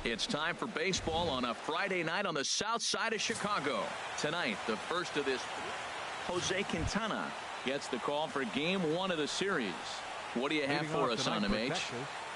It's time for baseball on a Friday night on the south side of Chicago. Tonight, the first of this, Jose Quintana gets the call for game 1 of the series. What do you have for us on him, H?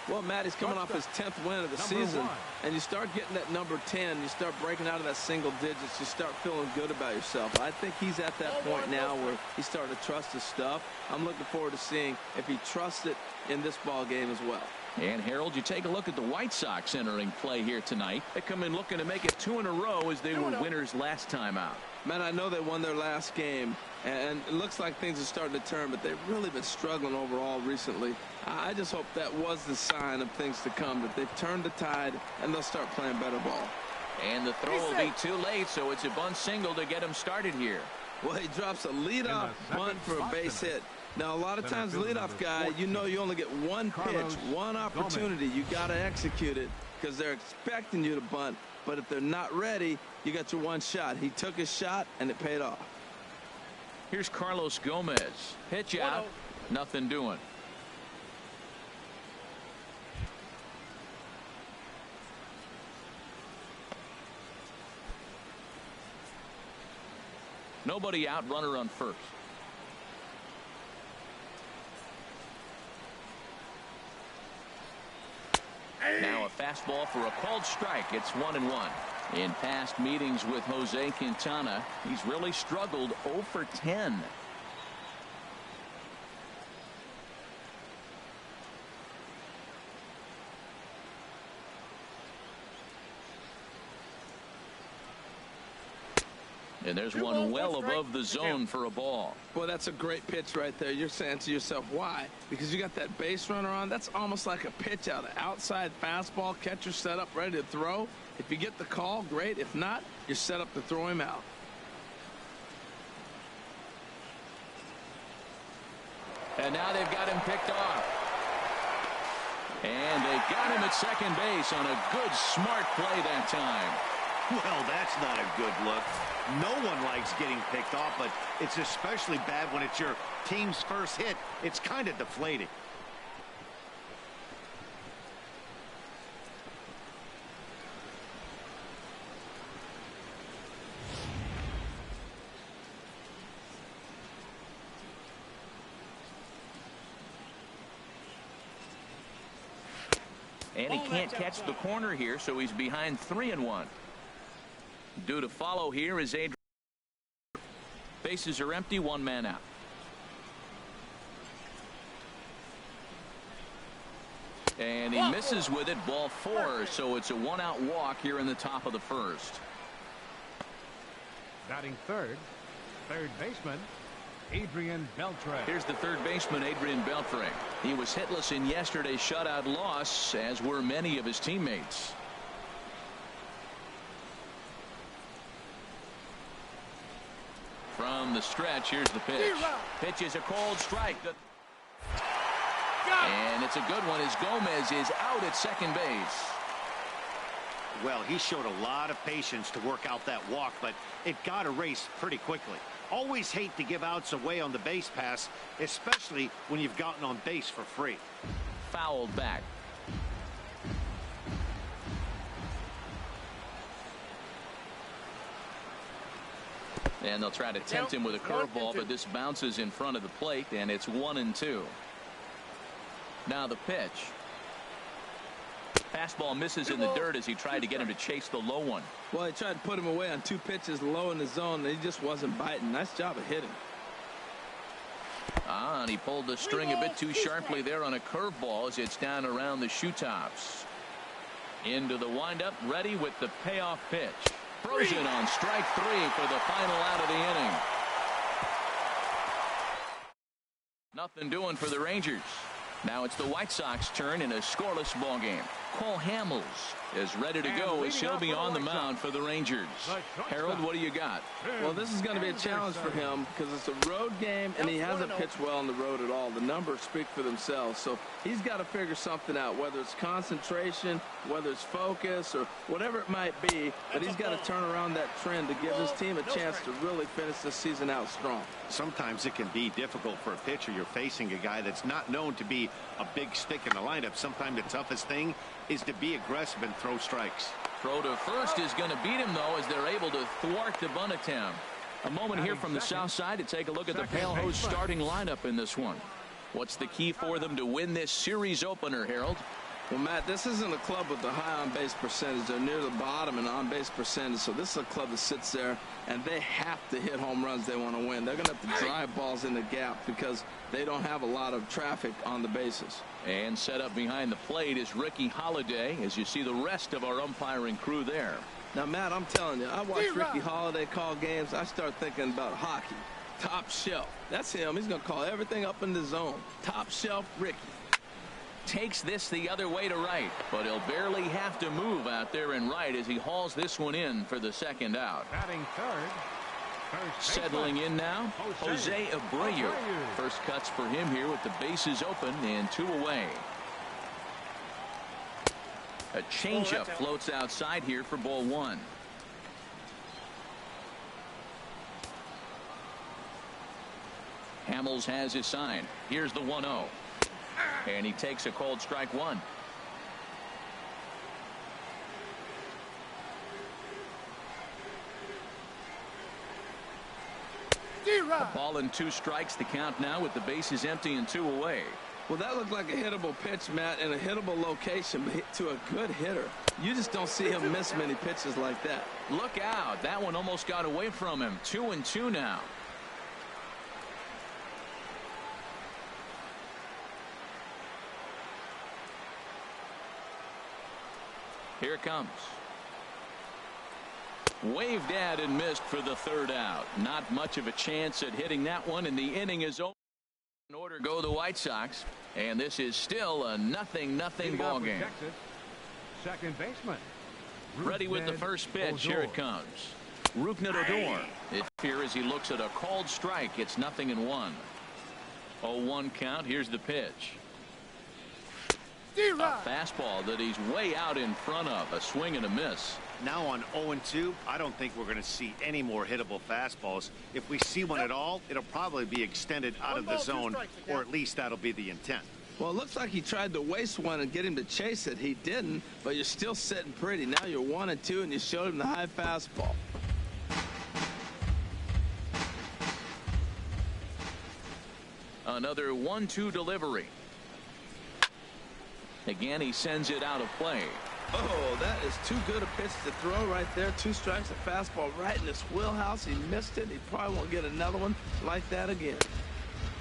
Well, Matt, he's coming off his 10th win of the season, and you start getting that number 10, you start breaking out of that single digits, you start feeling good about yourself. I think he's at that point now where he's starting to trust his stuff. I'm looking forward to seeing if he trusts it in this ball game as well. And Harold, you take a look at the White Sox entering play here tonight. They come in looking to make it 2 in a row as they were winners last time out. Man, I know they won their last game, and it looks like things are starting to turn, but they've really been struggling overall recently. I just hope that was the sign of things to come, that they've turned the tide and they'll start playing better ball. And the throw will be too late, so it's a bunt single to get him started here. Well, he drops a leadoff bunt for a base hit. Now, a lot of times, leadoff guy, you know you only get one pitch, one opportunity. You got to execute it because they're expecting you to bunt. But if they're not ready, you got your one shot. He took his shot, and it paid off. Here's Carlos Gomez. Pitch out. Nothing doing. Nobody out, runner on first. Now a fastball for a called strike. It's 1-1. In past meetings with Jose Quintana, he's really struggled 0 for 10. And there's one well above the zone for a ball. Boy, that's a great pitch right there. You're saying to yourself, why? Because you got that base runner on. That's almost like a pitch out. An outside fastball, catcher set up, ready to throw. If you get the call, great. If not, you're set up to throw him out. And now they've got him picked off. And they got him at second base on a good, smart play that time. Well, that's not a good look. No one likes getting picked off, but it's especially bad when it's your team's first hit. It's kind of deflating. And he can't catch the corner here, so he's behind 3-1. Due to follow here is Adrian. Bases are empty, 1 man out. And he misses with it, ball 4, so it's a 1-out walk here in the top of the first. Batting third baseman, Adrian Beltre. Here's the third baseman, Adrian Beltre. He was hitless in yesterday's shutout loss, as were many of his teammates. From the stretch, here's the pitch. Pitch is a cold strike. And it's a good one as Gomez is out at second base. Well, he showed a lot of patience to work out that walk, but it got erased pretty quickly. Always hate to give outs away on the base pass, especially when you've gotten on base for free. Fouled back. And they'll try to tempt him with a curveball, but this bounces in front of the plate, and it's 1-2. Now the pitch. Fastball misses in the dirt as he tried to get him to chase the low one. Well, he tried to put him away on 2 pitches low in the zone, and he just wasn't biting. Nice job of hitting. And he pulled the string a bit too sharply there on a curveball as it's down around the shoe tops. Into the windup, ready with the payoff pitch. Frozen on strike 3 for the final out of the inning. Nothing doing for the Rangers. Now it's the White Sox turn in a scoreless ball game. Cole Hamels is ready to go as he'll be on the mound for the Rangers. Harold, what do you got? Well, this is going to be a challenge for him because it's a road game and he hasn't pitched well on the road at all. The numbers speak for themselves, so he's got to figure something out, whether it's concentration, whether it's focus, or whatever it might be, but he's got to turn around that trend to give his team a chance to really finish this season out strong. Sometimes it can be difficult for a pitcher. You're facing a guy that's not known to be a big stick in the lineup. Sometimes the toughest thing is to be aggressive and throw strikes. Throw to first is going to beat him, though, as they're able to thwart the bunt attempt. A moment here from the south side to take a look at the Pale Hose starting lineup in this one. What's the key for them to win this series opener, Harold? Well, Matt, this isn't a club with a high on-base percentage. They're near the bottom in on-base percentage, so this is a club that sits there, and they have to hit home runs they want to win. They're going to have to drive balls in the gap because they don't have a lot of traffic on the bases. And set up behind the plate is Ricky Holiday, as you see the rest of our umpiring crew there. Now, Matt, I'm telling you, I watch Ricky Holiday call games. I start thinking about hockey. Top shelf. That's him. He's going to call everything up in the zone. Top shelf Ricky. Takes this the other way to right, but he'll barely have to move out there in right as he hauls this one in for the second out. Batting third. Settling in now, Jose Abreu. First cuts for him here with the bases open and 2 away. A changeup floats outside here for ball 1. Hamels has his sign. Here's the 1-0. And he takes a called strike 1. A ball and 2 strikes. The count now with the bases empty and 2 away. Well, that looked like a hittable pitch, Matt, in a hittable location to a good hitter. You just don't see him miss many pitches like that. Look out. That one almost got away from him. 2-2 now. Here it comes. Waved at and missed for the 3rd out. Not much of a chance at hitting that one, and the inning is over. In order go the White Sox, and this is still a 0-0 ball game. Second baseman. Ready with the first pitch. Here it comes. Rougned Odor. It's here as he looks at a called strike. It's 0-1. 0-1 count. Here's the pitch. A fastball that he's way out in front of. A swing and a miss. Now on 0-2, I don't think we're going to see any more hittable fastballs. If we see one at all, it'll probably be extended out of the zone, or at least that'll be the intent. Well, it looks like he tried to waste one and get him to chase it. He didn't, but you're still sitting pretty. Now you're 1-2, and you showed him the high fastball. Another 1-2 delivery. Again, he sends it out of play. Oh, that is too good a pitch to throw right there. 2 strikes, a fastball right in his wheelhouse. He missed it. He probably won't get another one like that again.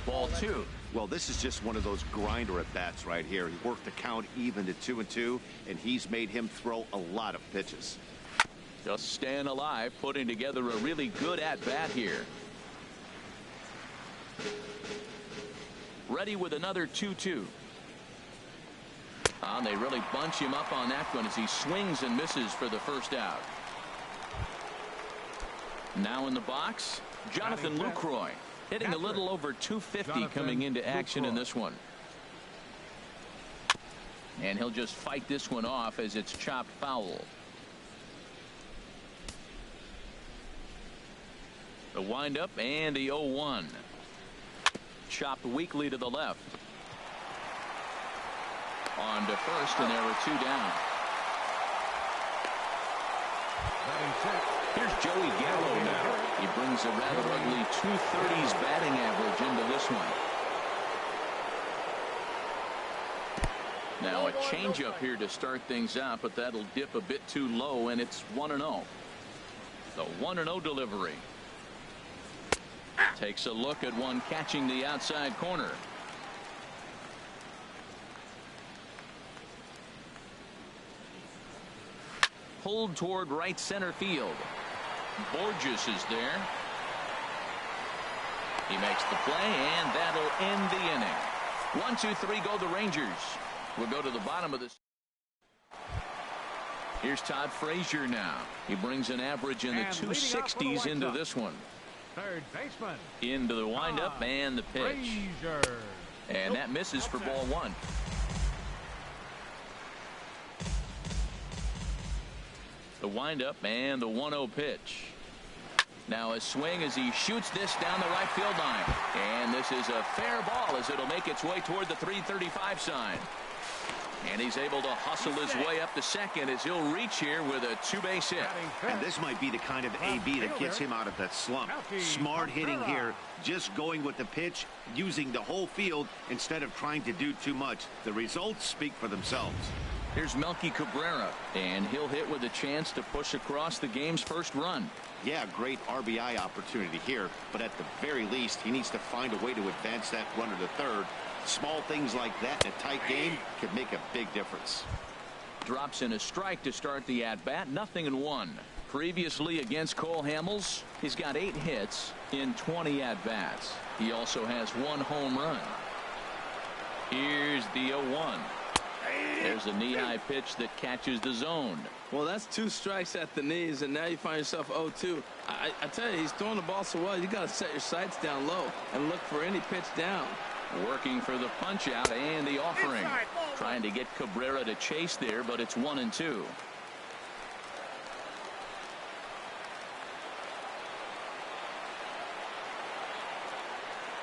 Ball 2. Well, this is just one of those grinder at bats right here. He worked the count even to 2-2, and he's made him throw a lot of pitches. Just staying alive, putting together a really good at bat here. Ready with another 2-2. They really bunch him up on that one as he swings and misses for the first out. Now in the box, Jonathan Lucroy, hitting a little over 250 coming into action in this one. And he'll just fight this one off as it's chopped foul. The windup and the 0-1. Chopped weakly to the left. On to first, and there are 2 down. Here's Joey Gallo now. He brings a rather ugly 230s batting average into this one. Now a changeup here to start things out, but that'll dip a bit too low, and it's 1-0. The 1-0 delivery. Takes a look at one catching the outside corner. Pulled toward right center field. Borges is there. He makes the play, and that'll end the inning. 1, 2, 3 go the Rangers. We'll go to the bottom of this. Here's Todd Frazier now. He brings an average in the 260s into this one. Third baseman. Into the windup and the pitch. Frazier. And that misses for ball 1. The windup and the 1-0 pitch. Now a swing as he shoots this down the right field line. And this is a fair ball as it'll make its way toward the 335 sign. And he's able to hustle his way up to second as he'll reach here with a two-base hit. And this might be the kind of AB that gets him out of that slump. Smart hitting here, just going with the pitch, using the whole field instead of trying to do too much. The results speak for themselves. Here's Melky Cabrera, and he'll hit with a chance to push across the game's first run. Yeah, great RBI opportunity here, but at the very least, he needs to find a way to advance that runner to third. Small things like that in a tight game could make a big difference. Drops in a strike to start the at-bat, 0-1. Previously against Cole Hamels, he's got 8 hits in 20 at-bats. He also has 1 home run. Here's the 0-1. There's a knee-high pitch that catches the zone. Well, that's 2 strikes at the knees, and now you find yourself 0-2. I tell you, he's throwing the ball so well, you got to set your sights down low and look for any pitch down. Working for the punch out and the offering. Trying to get Cabrera to chase there, but it's 1-2.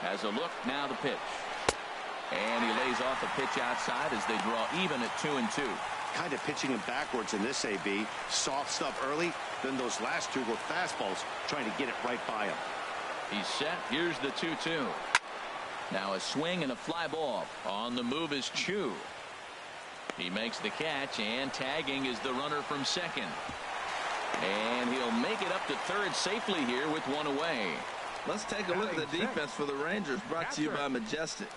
Has a look, now the pitch. And he lays off a pitch outside as they draw even at 2-2. Kind of pitching him backwards in this AB. Soft stuff early, then those last 2 were fastballs, trying to get it right by him. He's set. Here's the 2-2. Now a swing and a fly ball. On the move is Chu. He makes the catch, and tagging is the runner from second. And he'll make it up to third safely here with 1 away. Let's take a look at the defense for the Rangers, brought to you by Majestic.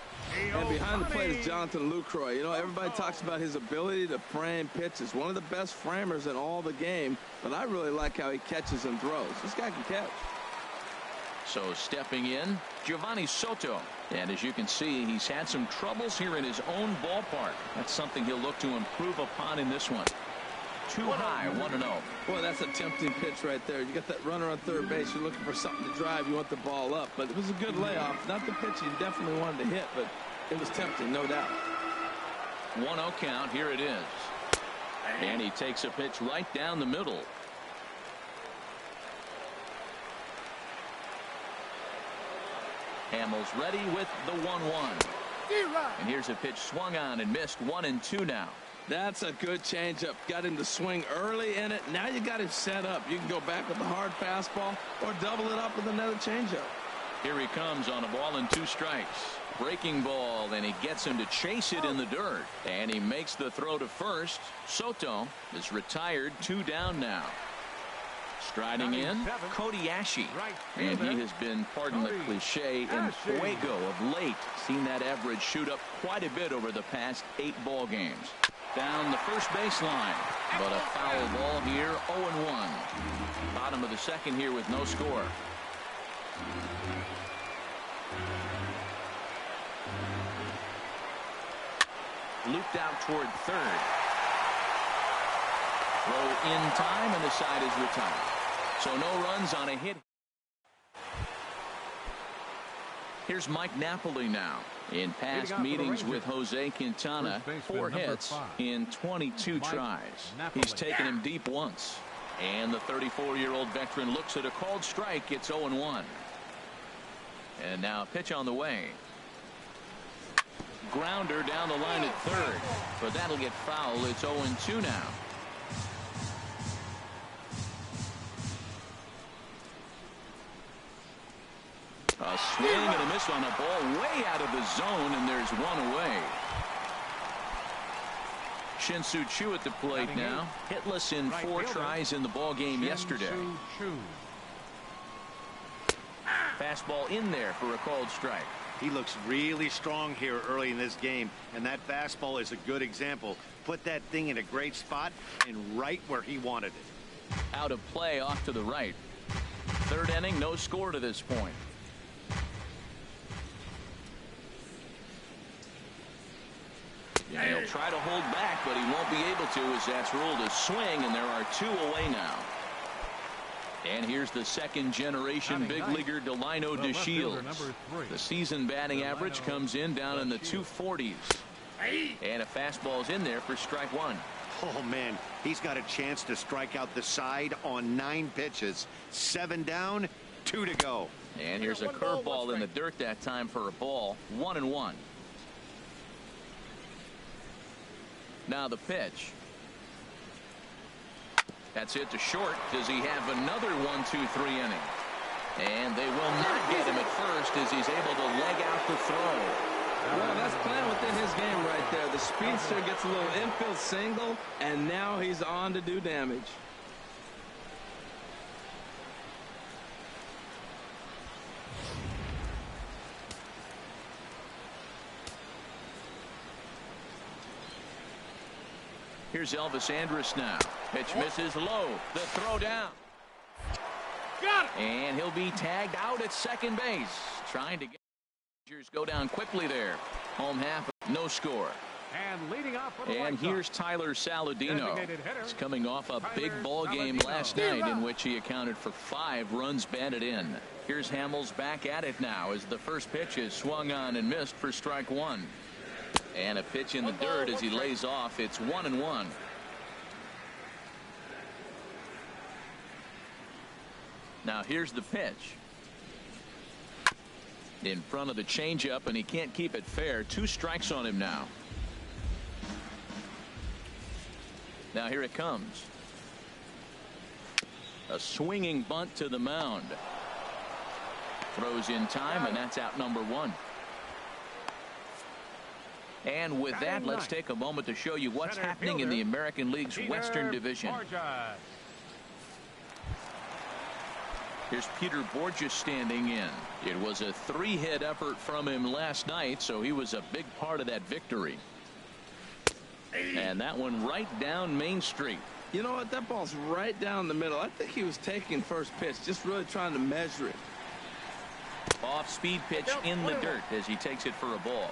And behind the plate is Jonathan Lucroy. You know, everybody talks about his ability to frame pitches. One of the best framers in all the game, but I really like how he catches and throws. This guy can catch. So stepping in, Giovanni Soto. And as you can see, he's had some troubles here in his own ballpark. That's something he'll look to improve upon in this one. Too high, 1-0. Boy, that's a tempting pitch right there. You got that runner on third base. You're looking for something to drive. You want the ball up. But it was a good layoff. Not the pitch he definitely wanted to hit, but it was tempting, no doubt. 1-0 count. Here it is. And he takes a pitch right down the middle. Hamels ready with the 1-1. And here's a pitch swung on and missed. 1-2 now. That's a good changeup. Got him to swing early in it. Now you got him set up. You can go back with a hard fastball or double it up with another changeup. Here he comes on a ball and 2 strikes. Breaking ball, and he gets him to chase it in the dirt. And he makes the throw to first. Soto is retired, 2 down now. Striding in, Cody Ashe. And he has been, pardon the cliche, in fuego of late. Seen that average shoot up quite a bit over the past 8 ball games. Down the first baseline, but a foul ball here, 0-1. Bottom of the second here with no score. Looped out toward third. Throw in time, and the side is retired. So no runs on a hit. Here's Mike Napoli now. In past meetings with Jose Quintana, 4 hits in 22 tries. He's taken him deep once. And the 34-year-old veteran looks at a called strike. It's 0-1. And now a pitch on the way. Grounder down the line at third. But that'll get foul. It's 0-2 now. A swing and a miss on a ball way out of the zone, and there's 1 away. Shin-Soo Choo at the plate now. Hitless in 4 tries in the ball game yesterday. Fastball in there for a called strike. He looks really strong here early in this game, and that fastball is a good example. Put that thing in a great spot and right where he wanted it. Out of play off to the right. Third inning, no score to this point. And he'll try to hold back, but he won't be able to, as that's ruled a swing, and there are 2 away now. And here's the second generation big leaguer Delino DeShields. The season batting average comes in down in the 240s. And a fastball's in there for strike 1. Oh man, he's got a chance to strike out the side on 9 pitches. 7 down, 2 to go. And here's a curveball in the dirt that time for a ball. 1-1. Now the pitch. That's hit to short. Does he have another 1-2-3 inning? And they will not get him at first as he's able to leg out the throw. Well, that's playing within his game right there. The speedster gets a little infield single, and now he's on to do damage. Here's Elvis Andrus now. Pitch misses low. The throw down. Got it. And he'll be tagged out at second base. Trying to get go down quickly there. Home half, no score. And leading off for the And White Sox, here's Tyler Saladino. designated hitter, He's coming off a big Tyler ball game Saladino. last night in which he accounted for 5 runs batted in. Here's Hamels back at it now as the first pitch is swung on and missed for strike 1. And a pitch in the dirt as he lays off. It's 1-1. Now here's the pitch. In front of the changeup, and he can't keep it fair. 2 strikes on him now. Now here it comes. A swinging bunt to the mound. Throws in time, and that's out number 1. And with that, let's take a moment to show you what's Center happening in the fielder, American League's Peter Western Division. Borges. Here's Peter Borges standing in. It was a 3-hit effort from him last night, so he was a big part of that victory. And that one right down Main Street. You know what? That ball's right down the middle. I think he was taking first pitch, just really trying to measure it. Off-speed pitch in the dirt as he takes it for a ball.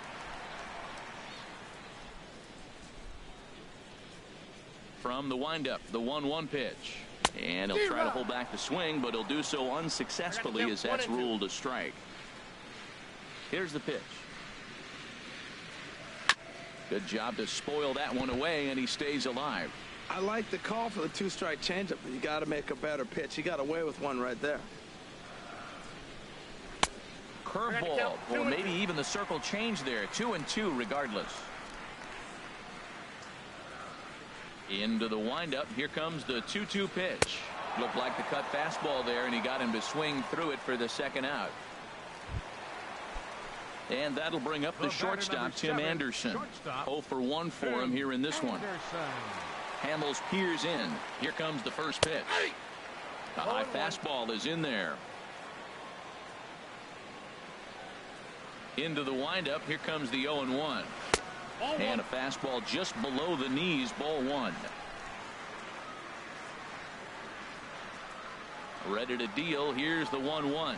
From the windup, the 1-1 pitch. And he'll try to hold back the swing, but he'll do so unsuccessfully as that's ruled a strike. Here's the pitch. Good job to spoil that one away, and he stays alive. I like the call for the 2-strike changeup, but you got to make a better pitch. He got away with one right there. Curveball, or maybe even the circle change there. 2-2 regardless. Into the windup. Here comes the 2-2 pitch. Looked like the cut fastball there, and he got him to swing through it for the second out. And that'll bring up the shortstop, Tim Anderson. 0 for 1 for him here in this one. Hamels peers in. Here comes the first pitch. The high fastball is in there. Into the windup. Here comes the 0-1. And a fastball just below the knees, ball 1. Ready to deal. Here's the 1-1.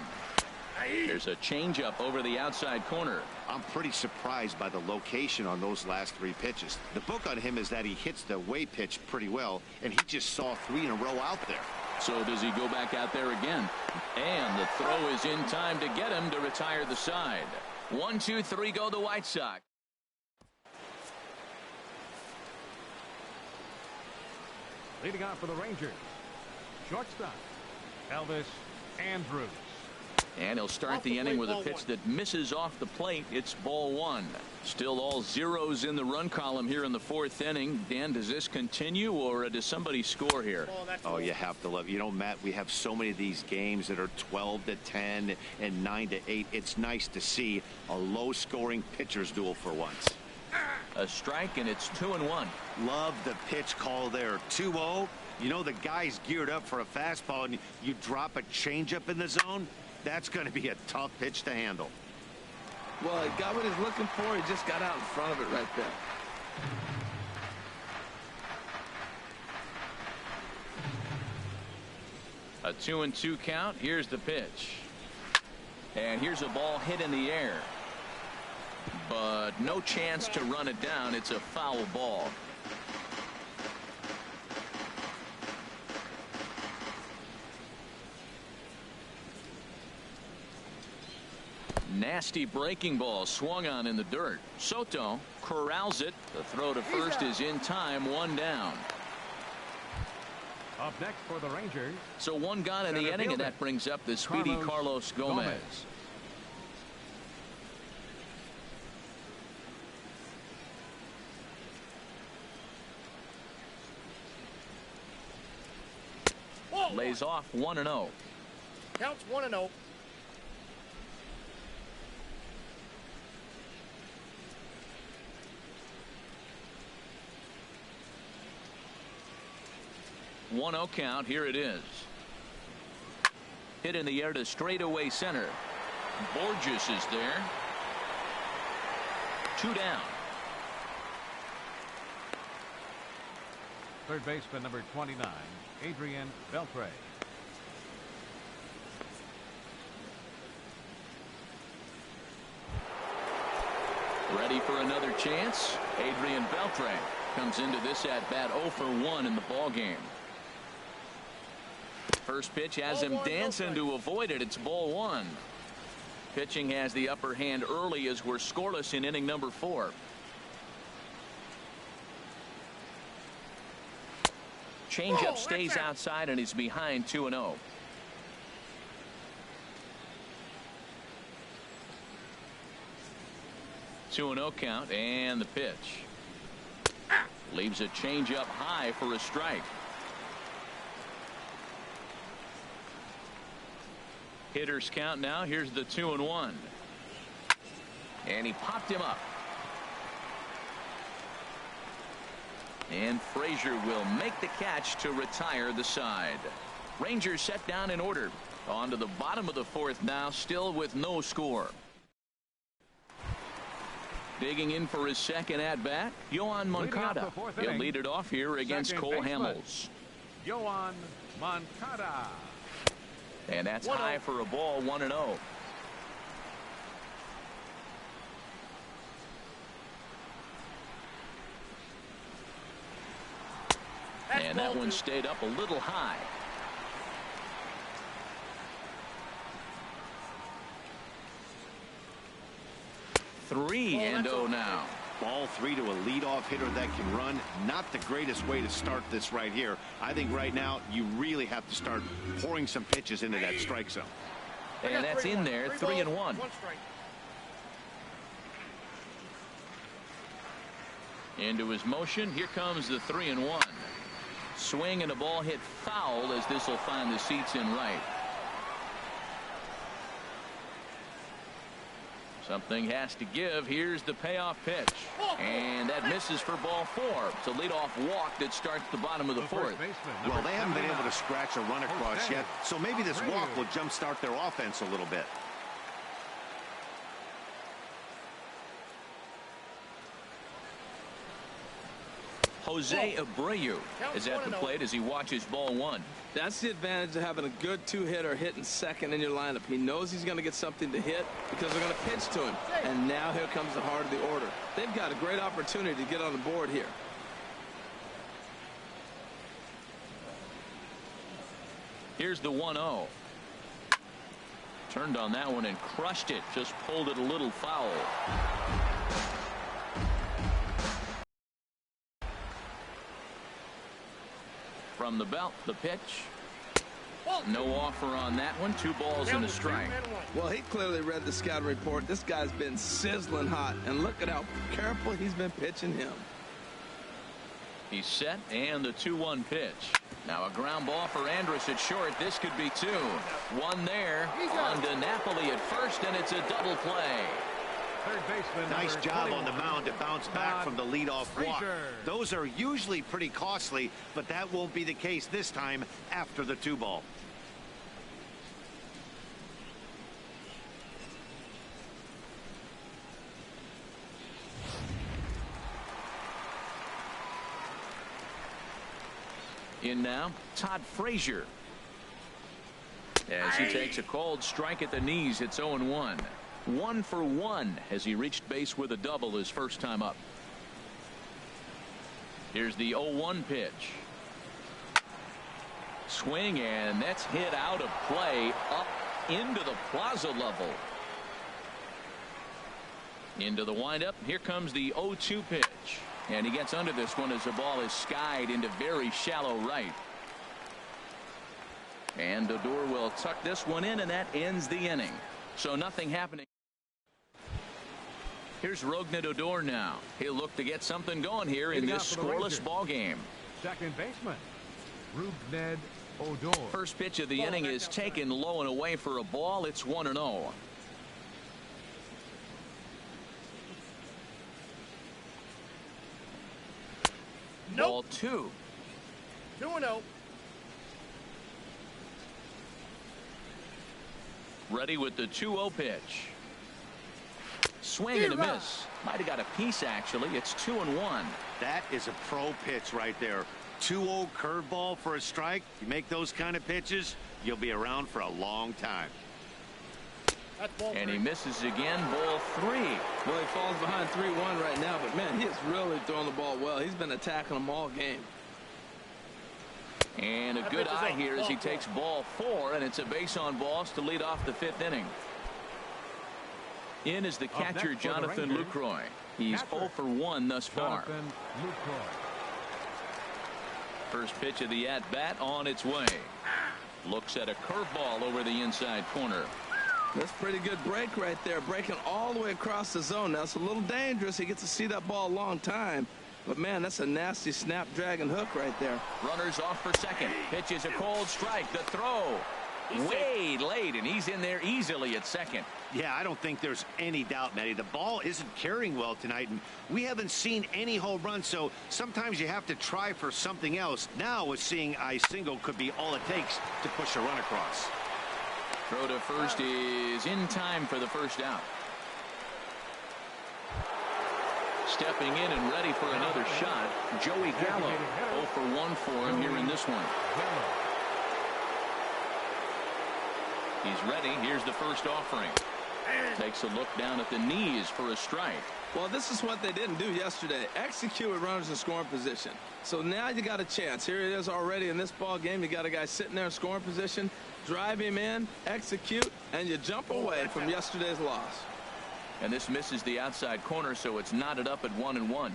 There's a changeup over the outside corner. I'm pretty surprised by the location on those last 3 pitches. The book on him is that he hits the away pitch pretty well, and he just saw 3 in a row out there. So does he go back out there again? And the throw is in time to get him to retire the side. 1, 2, 3 go the White Sox. Leading off for the Rangers, shortstop, Elvis Andrus. And he'll start the inning with a pitch that misses off the plate. It's ball 1. Still all zeros in the run column here in the 4th inning. Dan, does this continue, or does somebody score here? Oh, you have to love. You know, Matt, we have so many of these games that are 12-10 and 9-8. It's nice to see a low-scoring pitcher's duel for once. A strike, and it's 2-1. Love the pitch call there. 2-0. You know, the guy's geared up for a fastball, and you drop a changeup in the zone. That's going to be a tough pitch to handle. Well, he got what he's looking for. He just got out in front of it right there. A 2-2 count. Here's the pitch. And here's a ball hit in the air. But no chance to run it down. It's a foul ball. Nasty breaking ball swung on in the dirt. Soto corrals it. The throw to first is in time. 1 down. Up next for the Rangers. So 1 gone in the inning, and that brings up the speedy Carlos Gomez. lays off 1-0. Counts 1-0. One-0 count. Here it is. Hit in the air to straightaway center. Borges is there. 2 down. Third baseman number 29, Adrian Beltre. Ready for another chance. Adrian Beltre comes into this at bat 0 for 1 in the ball game. First pitch has him dancing to avoid it. It's ball 1. Pitching has the upper hand early as we're scoreless in inning number 4. Changeup stays outside and he's behind 2-0. Two and 0 count, and the pitch leaves a changeup high for a strike. Hitters count now. Here's the 2-1, and he popped him up. And Frazier will make the catch to retire the side. Rangers set down in order. On to the bottom of the 4th now, still with no score. Digging in for his second at bat, Yoan Moncada. He'll lead it off here against Cole Hamels. Yoan Moncada. And that's high for a ball. 1-0. And that one stayed up a little high. Three and 0 now. Ball 3 to a leadoff hitter that can run. Not the greatest way to start this right here. I think right now you really have to start pouring some pitches into that strike zone. And that's in there. 3-1. 1 strike. Into his motion. Here comes the 3-1. Swing and a ball hit foul as this will find the seats in right. Something has to give. Here's the payoff pitch. And that misses for ball 4. It's a leadoff walk that starts the bottom of the 4th. Well, they haven't been able to scratch a run across yet, so maybe this walk will jumpstart their offense a little bit. Jose Abreu is at the plate as he watches ball 1. That's the advantage of having a good 2-hitter hitting second in your lineup. He knows he's going to get something to hit because they're going to pitch to him. And now here comes the heart of the order. They've got a great opportunity to get on the board here. Here's the 1-0. Turned on that one and crushed it. Just pulled it a little foul. From the belt, the pitch. No offer on that one. 2 balls and a strike. Well, he clearly read the scouting report. This guy's been sizzling hot, and look at how careful he's been pitching him. He's set, and the 2-1 pitch. Now a ground ball for Andrus at short. This could be 2. 1 there on to Napoli at first, and it's a double play. Nice job on the mound to bounce back from the leadoff walk. Those are usually pretty costly, but that won't be the case this time after the 2-ball. In now, Todd Frazier. As he takes a cold strike at the knees, it's 0-1. 1 for 1 as he reached base with a double his first time up. Here's the 0-1 pitch. Swing, and that's hit out of play up into the plaza level. Into the windup. Here comes the 0-2 pitch. And he gets under this one as the ball is skied into very shallow right. And Odor will tuck this one in, and that ends the inning. So nothing happening. Here's Rougned Odor now. He'll look to get something going here in this scoreless ball game. Second baseman, Rougned Odor. First pitch of the inning is taken low and away for a ball. It's 1-0. Ball 2. 2-0. Ready with the 2-0 pitch. Swing and a miss. Might have got a piece, actually. It's 2-1. That is a pro pitch right there. 2-0 curveball for a strike. You make those kind of pitches, you'll be around for a long time. And he misses again. Ball 3. Well, he falls behind 3-1 right now, but man, he is really throwing the ball well. He's been attacking them all game. And a good eye here as he takes ball 4, and it's a base on balls to lead off the 5th inning. In is the catcher, Jonathan Lucroy. He's 0 for 1 thus far. First pitch of the at-bat on its way. Looks at a curveball over the inside corner. That's a pretty good break right there, breaking all the way across the zone. Now, it's a little dangerous. He gets to see that ball a long time. But, man, that's a nasty snap-dragon hook right there. Runners off for second. Pitch is a cold strike. The throw way late, and he's in there easily at second. Yeah, I don't think there's any doubt, Matty. The ball isn't carrying well tonight, and we haven't seen any home runs, so sometimes you have to try for something else. Now, with seeing a single could be all it takes to push a run across. Throw to first is in time for the first out. Stepping in and ready for another shot, Joey Gallo. 0 for 1 for him here in this one. He's ready. Here's the first offering. Takes a look down at the knees for a strike. Well, this is what they didn't do yesterday. Execute with runners in scoring position. So now you got a chance. Here it is already in this ball game. You got a guy sitting there in scoring position. Drive him in, execute, and you jump away from yesterday's loss. And this misses the outside corner, so it's knotted up at 1-1.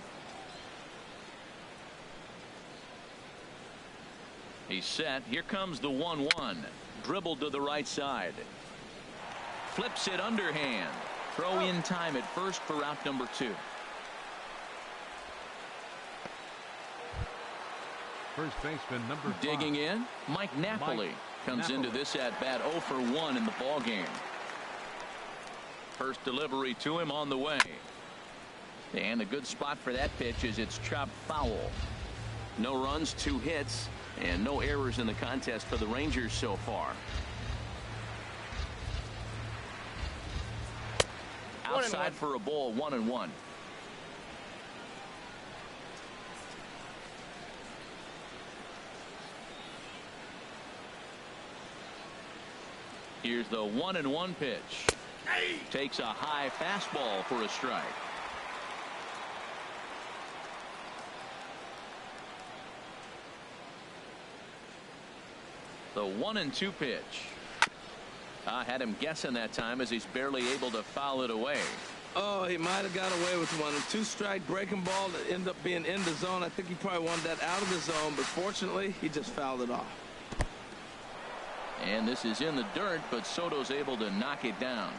He's set. Here comes the 1-1. Dribbled to the right side. Flips it underhand. Throw in time at first for out number 2. First baseman number 5. Digging in, Mike Napoli comes into this at bat 0 for 1 in the ball game. First delivery to him on the way. And a good spot for that pitch is it's chopped foul. No runs, 2 hits, and no errors in the contest for the Rangers so far. Outside for a ball, 1-1. Here's the 1-1 pitch. Takes a high fastball for a strike. The 1-2 pitch. Had him guessing that time as he's barely able to foul it away. Oh, he might have got away with one. A 2-strike breaking ball that ended up being in the zone. I think he probably wanted that out of the zone, but fortunately, he just fouled it off. And this is in the dirt, but Soto's able to knock it down.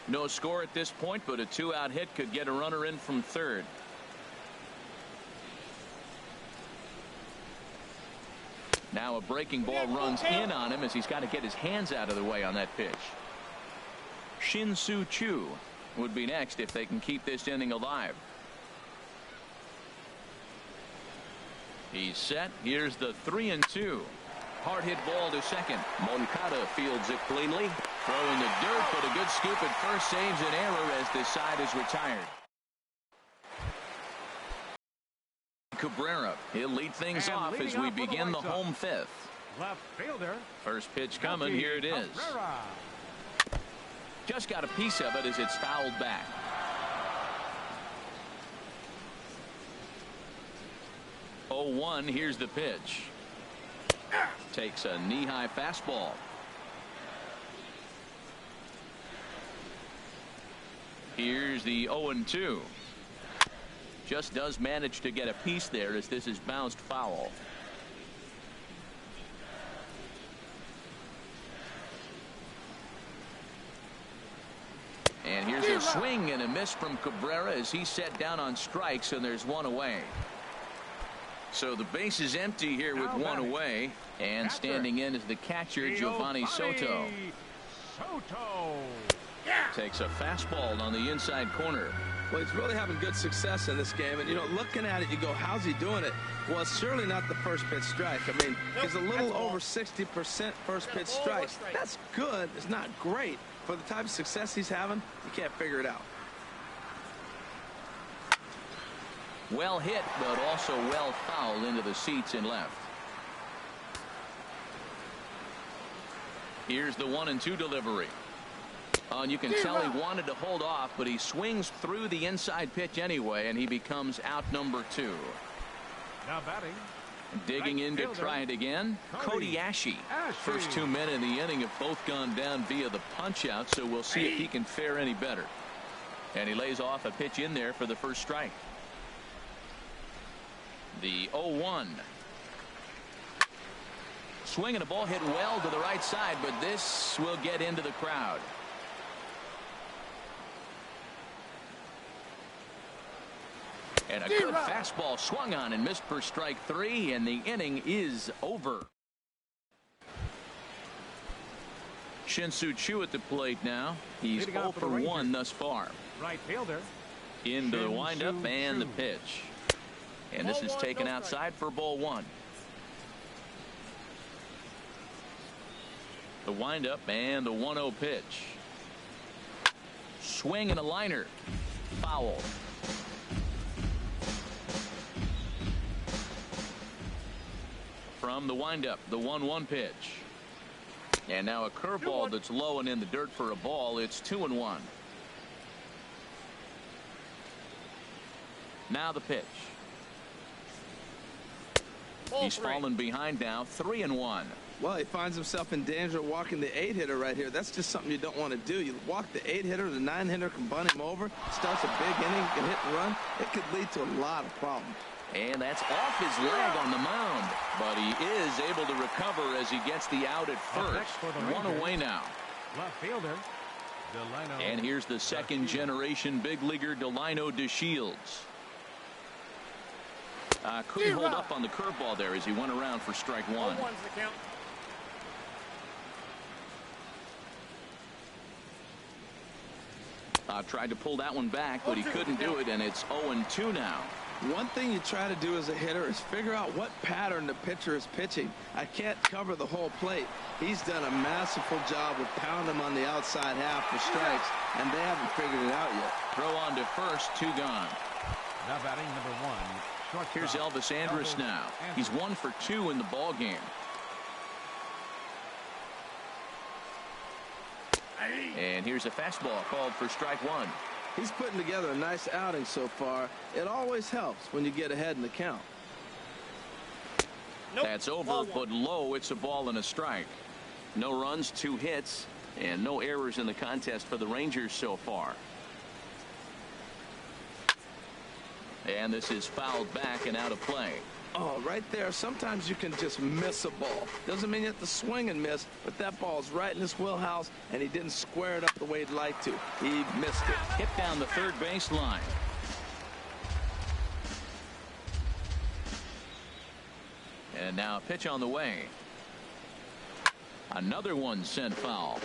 No score at this point, but a 2-out hit could get a runner in from third. Now a breaking ball runs in on him as he's got to get his hands out of the way on that pitch. Shin-Soo Choo would be next if they can keep this inning alive. He's set. Here's the 3-2. Hard hit ball to second. Moncada fields it cleanly. Throw in the dirt, but a good scoop at first saves an error as this side is retired. Cabrera, he'll lead things off as we begin the home 5th. Left fielder. First pitch coming. Here it is. Cabrera. Just got a piece of it as it's fouled back. Oh, 1. Here's the pitch. Takes a knee-high fastball. Here's the 0-2. Just does manage to get a piece there as this is bounced foul. And here's a swing and a miss from Cabrera as he's set down on strikes, and there's one away. So the base is empty here with one away, and standing in is the catcher, Giovanni Soto. Takes a fastball on the inside corner. Well, he's really having good success in this game. And, you know, looking at it, you go, how's he doing it? Well, it's surely not the first pitch strike. I mean, he's a little over 60% first pitch strikes. That's good. It's not great. For the type of success he's having, you can't figure it out. Well hit, but also well fouled into the seats in left. Here's the 1-2 delivery. Oh, and you can tell he wanted to hold off, but he swings through the inside pitch anyway, and he becomes out number 2. Now batting. Digging in to try it again, Cody Ashe. First 2 men in the inning have both gone down via the punch out, so we'll see if he can fare any better. And he lays off a pitch in there for the first strike. The 0-1. Swinging a ball hit well to the right side, but this will get into the crowd. And a good fastball swung on and missed for strike 3, and the inning is over. Shin-Soo Choo at the plate now. He's 0 for 1 thus far. Right fielder. Into the windup and the pitch. And this is taken outside for ball 1. The windup and the 1-0 pitch. Swing and a liner. Foul. From the windup, the 1-1 pitch. And now a curveball that's low and in the dirt for a ball. It's 2-1. Now the pitch. He's fallen behind now, 3-1. Well, he finds himself in danger of walking the 8-hitter right here. That's just something you don't want to do. You walk the 8-hitter, the 9-hitter can bunt him over, starts a big inning, can hit and run. It could lead to a lot of problems. And that's off his leg on the mound, but he is able to recover as he gets the out at first. 1 away now. Left fielder, Delino. And here's the second generation big leaguer, Delino DeShields. Couldn't hold up on the curveball there as he went around for strike 1. Tried to pull that one back, but he couldn't do it, and it's 0-2 now. One thing you try to do as a hitter is figure out what pattern the pitcher is pitching. I can't cover the whole plate. He's done a masterful job of pounding him on the outside half for strikes, and they haven't figured it out yet. Throw on to first, 2 gone. Now batting number 1. Shortstop. Here's Elvis Andrus now. He's 1 for 2 in the ball game. And here's a fastball called for strike 1. He's putting together a nice outing so far. It always helps when you get ahead in the count. That's over, but low. It's a ball and a strike. No runs, 2 hits, and no errors in the contest for the Rangers so far. And this is fouled back and out of play. Oh, right there. Sometimes you can just miss a ball. Doesn't mean you have to swing and miss, but that ball's right in his wheelhouse, and he didn't square it up the way he'd like to. He missed it. Hit down the third base line. And now a pitch on the way. Another one sent foul.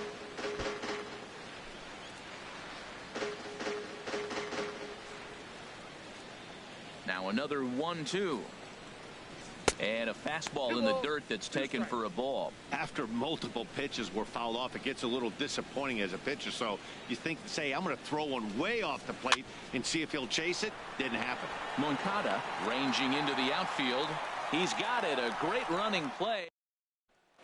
Now another 1-2. And a fastball in the dirt that's taken for a ball. After multiple pitches were fouled off, it gets a little disappointing as a pitcher. So you think, say, I'm going to throw one way off the plate and see if he'll chase it. Didn't happen. Moncada ranging into the outfield. He's got it. A great running play.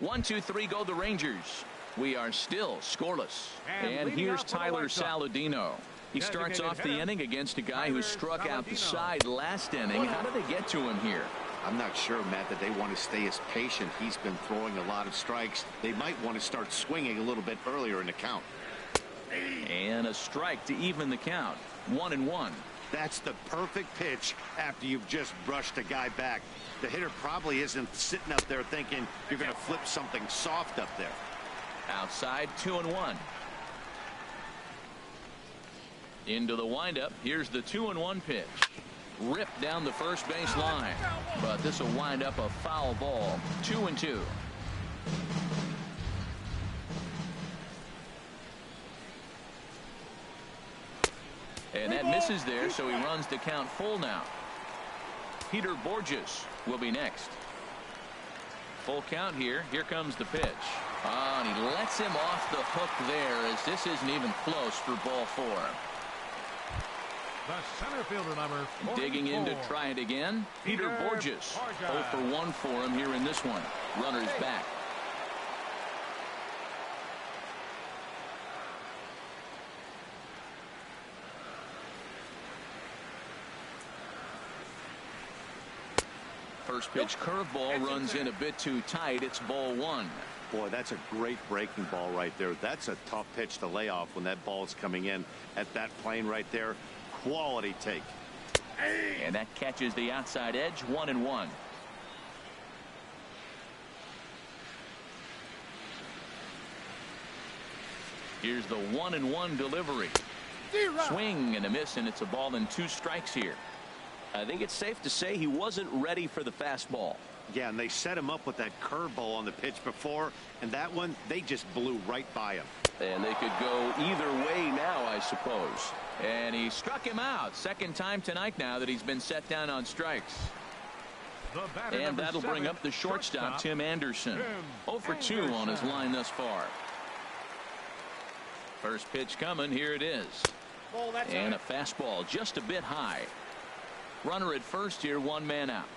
1-2-3 go the Rangers. We are still scoreless. And here's Tyler Saladino. He starts off the inning against a guy who struck out the side last inning. How did they get to him here? I'm not sure, Matt, that they want to stay as patient. He's been throwing a lot of strikes. They might want to start swinging a little bit earlier in the count. And a strike to even the count. 1-1. That's the perfect pitch after you've just brushed a guy back. The hitter probably isn't sitting up there thinking you're going to flip something soft up there. Outside, 2-1. Into the windup. Here's the 2-1 pitch. ripped down the first base line, but this will wind up a foul ball. 2-2. And that misses there, so he runs the count full now. Peter Borges will be next. Full count here. Here comes the pitch. And he lets him off the hook there, as this isn't even close for ball 4. The center fielder, number 44. Digging in to try it again. Peter Borges. 0 for 1 for him here in this one. Runners back. First pitch curveball runs in a bit too tight. It's ball 1. Boy, that's a great breaking ball right there. That's a tough pitch to lay off when that ball is coming in at that plane right there. Quality take. And that catches the outside edge. 1-1. Here's the 1-1 delivery. Swing and a miss, and it's a ball and 2 strikes here. I think it's safe to say he wasn't ready for the fastball. Yeah, and they set him up with that curveball on the pitch before, and that one, they just blew right by him. And they could go either way now, I suppose. And he struck him out. Second time tonight now that he's been set down on strikes. And that'll bring up the shortstop, Tim Anderson. 0 for 2 on his line thus far. First pitch coming. Here it is. And a fastball just a bit high. Runner at first here, 1 man out.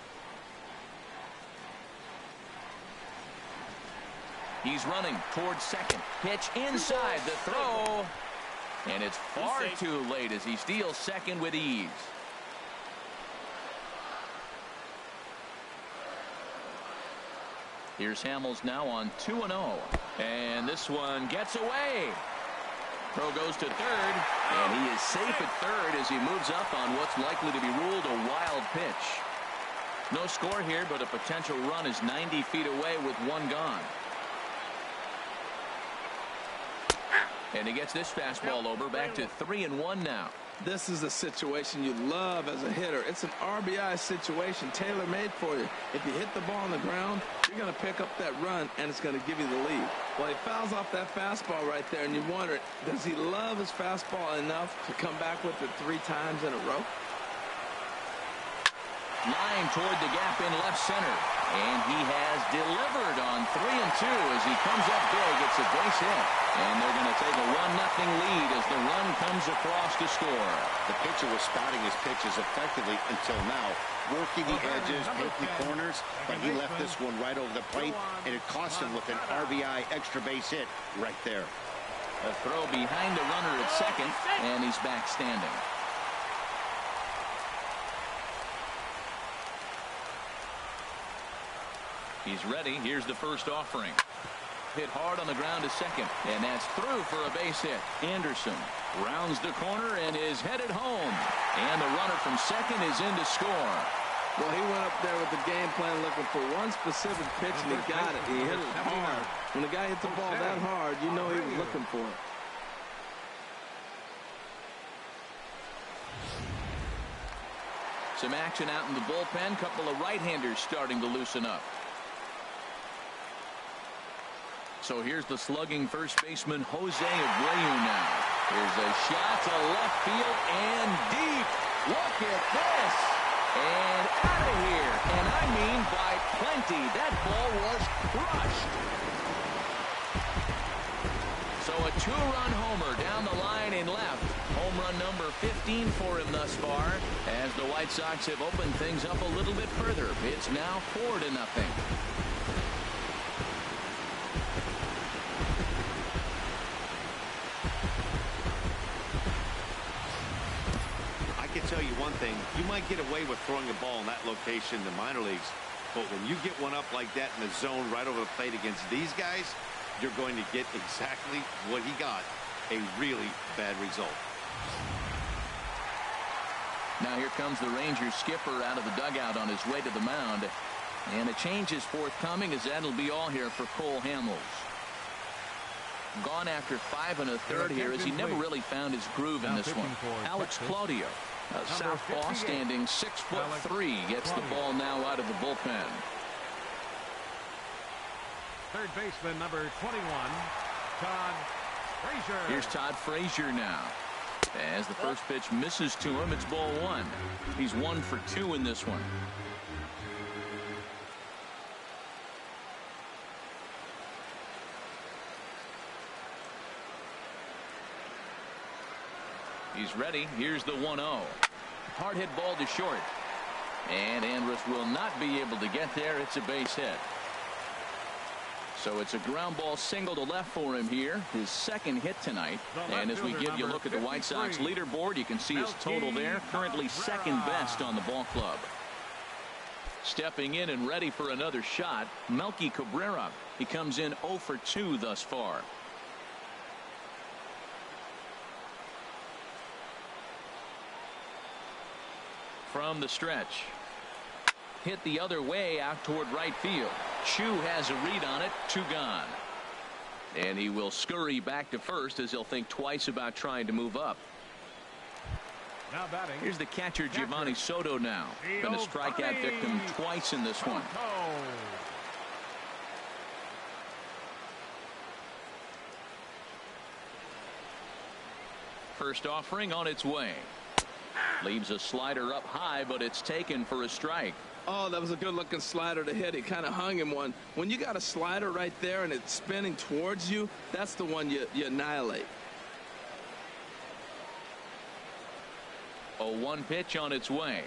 He's running towards second. Pitch inside the throw. And it's far too late as he steals second with ease. Here's Hamels now on 2-0. And this one gets away. Throw goes to third, and he is safe at third as he moves up on what's likely to be ruled a wild pitch. No score here, but a potential run is 90 feet away with 1 gone. And he gets this fastball over, back to 3-1 now. This is a situation you love as a hitter. It's an RBI situation tailor-made for you. If you hit the ball on the ground, you're going to pick up that run, and it's going to give you the lead. Well, he fouls off that fastball right there, and you wonder, does he love his fastball enough to come back with it 3 times in a row? Line toward the gap in left center. And he has delivered on 3-2 as he comes up big. It's a base hit. And they're going to take a 1-0 lead as the run comes across to score. The pitcher was spotting his pitches effectively until now, working the edges, taking corners, but he left this one right over the plate, and it cost him with an RBI extra base hit right there. A throw behind the runner at second, and he's back standing. He's ready. Here's the first offering. Hit hard on the ground to second, and that's through for a base hit. Anderson rounds the corner and is headed home. And the runner from second is in to score. Well, he went up there with the game plan looking for one specific pitch, and he got it. He hit it hard. When the guy hits the ball that hard, you know he was looking for it. Some action out in the bullpen. Couple of right-handers starting to loosen up. So here's the slugging first baseman Jose Abreu now. Here's a shot to left field and deep. Look at this. And out of here. And I mean by plenty. That ball was crushed. So a 2-run homer down the line in left. Home run number 15 for him thus far. As the White Sox have opened things up a little bit further. It's now 4-0. Tell you one thing, you might get away with throwing a ball in that location in the minor leagues, but when you get one up like that in the zone right over the plate against these guys, you're going to get exactly what he got, a really bad result. Now here comes the Rangers skipper out of the dugout on his way to the mound, and a change is forthcoming as that'll be all here for Cole Hamels. Gone after 5 1/3 here as he never really found his groove in this one. Alex Claudio A southpaw standing 6'3" gets the ball now out of the bullpen. Third baseman number 21, Todd Frazier. Here's Todd Frazier now. As the first pitch misses to him, it's ball one. He's 1 for 2 in this one. He's ready. Here's the 1-0. Hard hit ball to short. And Andrus will not be able to get there. It's a base hit. So it's a ground ball single to left for him here. His second hit tonight. And as we give you a look at the White Sox leaderboard, you can see his total there. Currently second best on the ball club. Stepping in and ready for another shot, Melky Cabrera. He comes in 0 for 2 thus far. From the stretch. Hit the other way out toward right field. Chu has a read on it. 2 gone. And he will scurry back to first as he'll think twice about trying to move up. Now batting. Here's the catcher Giovanni Soto now. Been a strikeout victim twice in this one. First offering on its way. Leaves a slider up high, but it's taken for a strike. Oh, that was a good looking slider to hit. He kind of hung him one. When you got a slider right there and it's spinning towards you, that's the one you annihilate. 0-1 pitch on its way.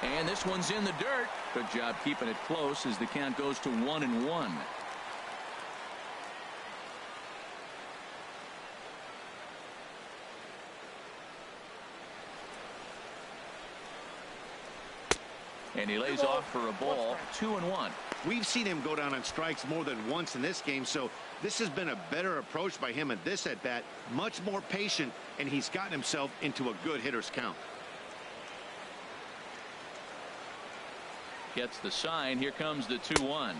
And this one's in the dirt. Good job keeping it close as the count goes to 1-1. And he lays off for a ball. 2-1. We've seen him go down on strikes more than once in this game, so this has been a better approach by him at this at bat. Much more patient, and he's gotten himself into a good hitter's count. Gets the sign. Here comes the 2-1.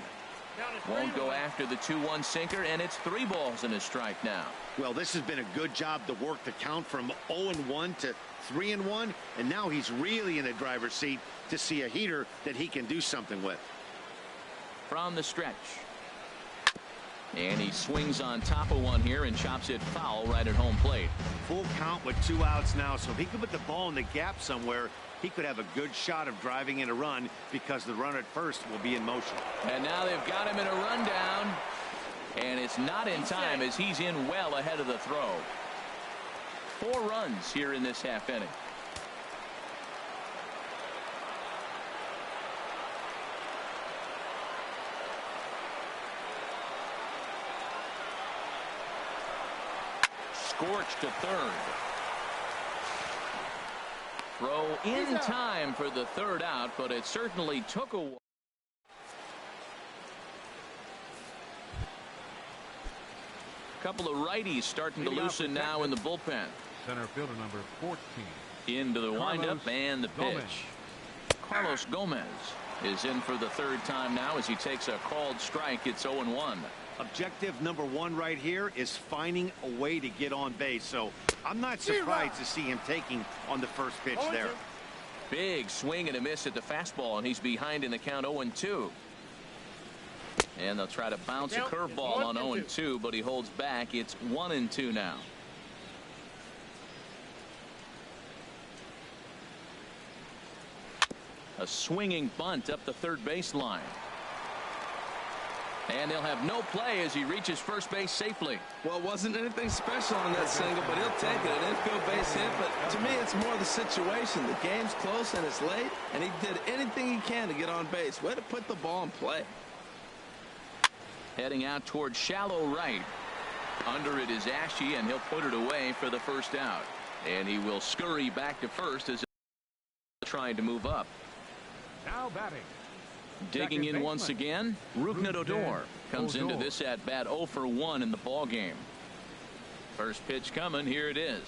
Won't go after the 2-1 sinker, and it's 3 balls and a strike now. Well, this has been a good job to work the count from 0-1 to 3-1, and now he's really in the driver's seat to see a heater that he can do something with. From the stretch. And he swings on top of one here and chops it foul right at home plate. Full count with 2 outs now, so if he could put the ball in the gap somewhere, he could have a good shot of driving in a run because the runner at first will be in motion. And now they've got him in a rundown. And it's not in time as he's in well ahead of the throw. 4 runs here in this half inning. Scorched to third. Throw in time for the 3rd out, but it certainly took a while. Couple of righties starting to loosen now in the bullpen. Center fielder number 14. Into the windup and the pitch. Carlos Gomez is in for the 3rd time now as he takes a called strike. It's 0-1. Objective number 1 right here is finding a way to get on base. So I'm not surprised to see him taking on the first pitch there. Big swing and a miss at the fastball, and he's behind in the count 0-2. And they'll try to bounce a curveball on 0-2, but he holds back. It's 1-2 now. A swinging bunt up the 3rd baseline. And he'll have no play as he reaches first base safely. Well, it wasn't anything special on that single, but he'll take it. An infield base hit, but to me, it's more the situation. The game's close and it's late, and he did anything he can to get on base. Way to put the ball in play. Heading out toward shallow right. Under it is Ashe, and he'll put it away for the 1st out. And he will scurry back to first as he's trying to move up. Now batting. Digging in once again, Rougned Odor comes into this at bat 0 for 1 in the ball game. First pitch coming. Here it is.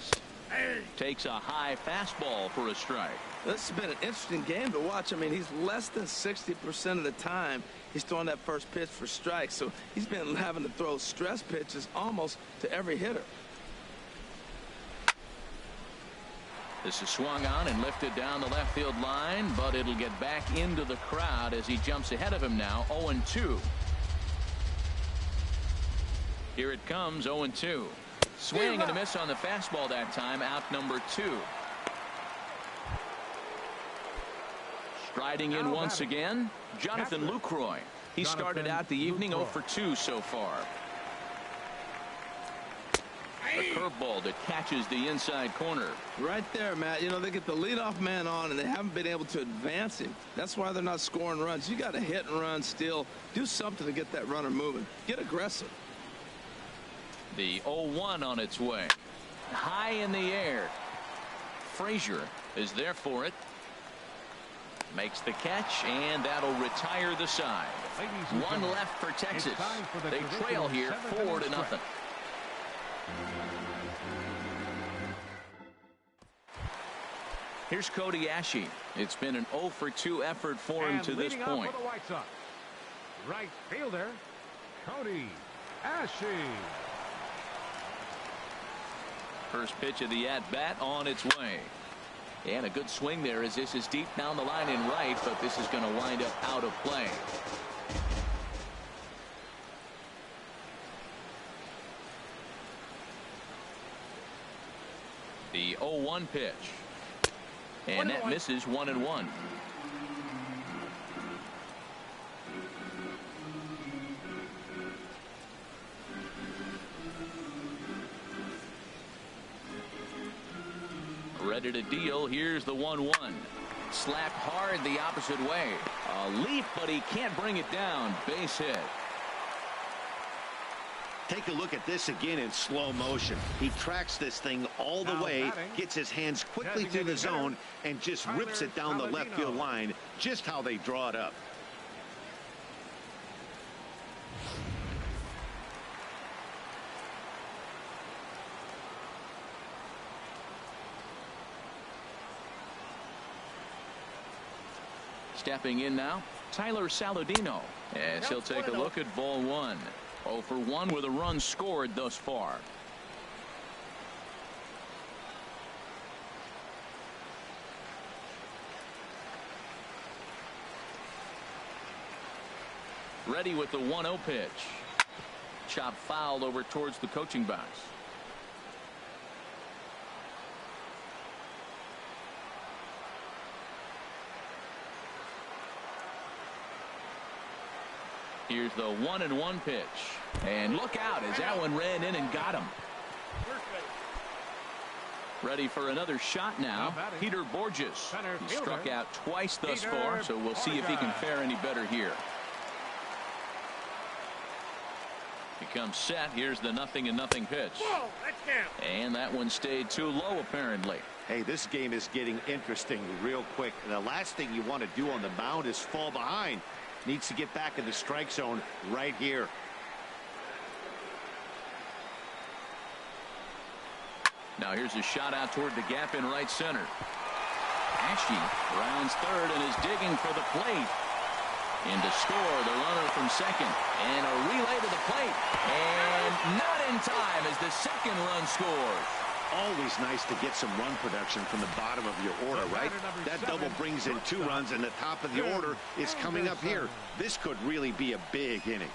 Takes a high fastball for a strike. This has been an interesting game to watch. I mean, he's less than 60% of the time he's throwing that first pitch for strikes. So he's been having to throw stress pitches almost to every hitter. This is swung on and lifted down the left field line, but it'll get back into the crowd as he jumps ahead of him now. 0-2. Here it comes. 0-2. Swing and a miss on the fastball that time. Out number 2. Striding in once again, Jonathan Lucroy. He started out the evening 0 for 2 so far. A curveball that catches the inside corner. Right there, Matt. You know, they get the leadoff man on, and they haven't been able to advance him. That's why they're not scoring runs. You got to hit and run still. Do something to get that runner moving. Get aggressive. The 0-1 on its way. High in the air. Frazier is there for it. Makes the catch, and that'll retire the side. One left for Texas. They trail here 4-0. Here's Cody Ashe. It's been an 0 for 2 effort for him to this point. For the White Sox, right fielder Cody Ashe. First pitch of the at-bat on its way. And a good swing there as this is deep down the line in right, but this is going to wind up out of play. The 0-1 pitch. And that misses 1-1. Ready to deal. Here's the 1-1. Slapped hard the opposite way. A leap, but he can't bring it down. Base hit. Take a look at this again in slow motion. He tracks this thing all the way, gets his hands quickly through the zone, and just rips it down the left field line, just how they draw it up. Stepping in now, Tyler Saladino, as he'll take a look at ball 1. 0 for 1 with a run scored thus far. Ready with the 1-0 pitch. Chop foul over towards the coaching box. Here's the 1-1 pitch. And look out as that one ran in and got him. Ready for another shot now. Peter Borges. He struck out twice thus far, so we'll see if he can fare any better here. Becomes set. Here's the 0-0 pitch. And that one stayed too low apparently. Hey, this game is getting interesting real quick. The last thing you want to do on the mound is fall behind. Needs to get back in the strike zone right here. Now here's a shot out toward the gap in right center. Ashe rounds third and is digging for the plate. In to score the runner from second. And a relay to the plate. And not in time as the second run scores. Always nice to get some run production from the bottom of your order, right? That double brings in 2 runs, and the top of the order is coming up here. This could really be a big inning.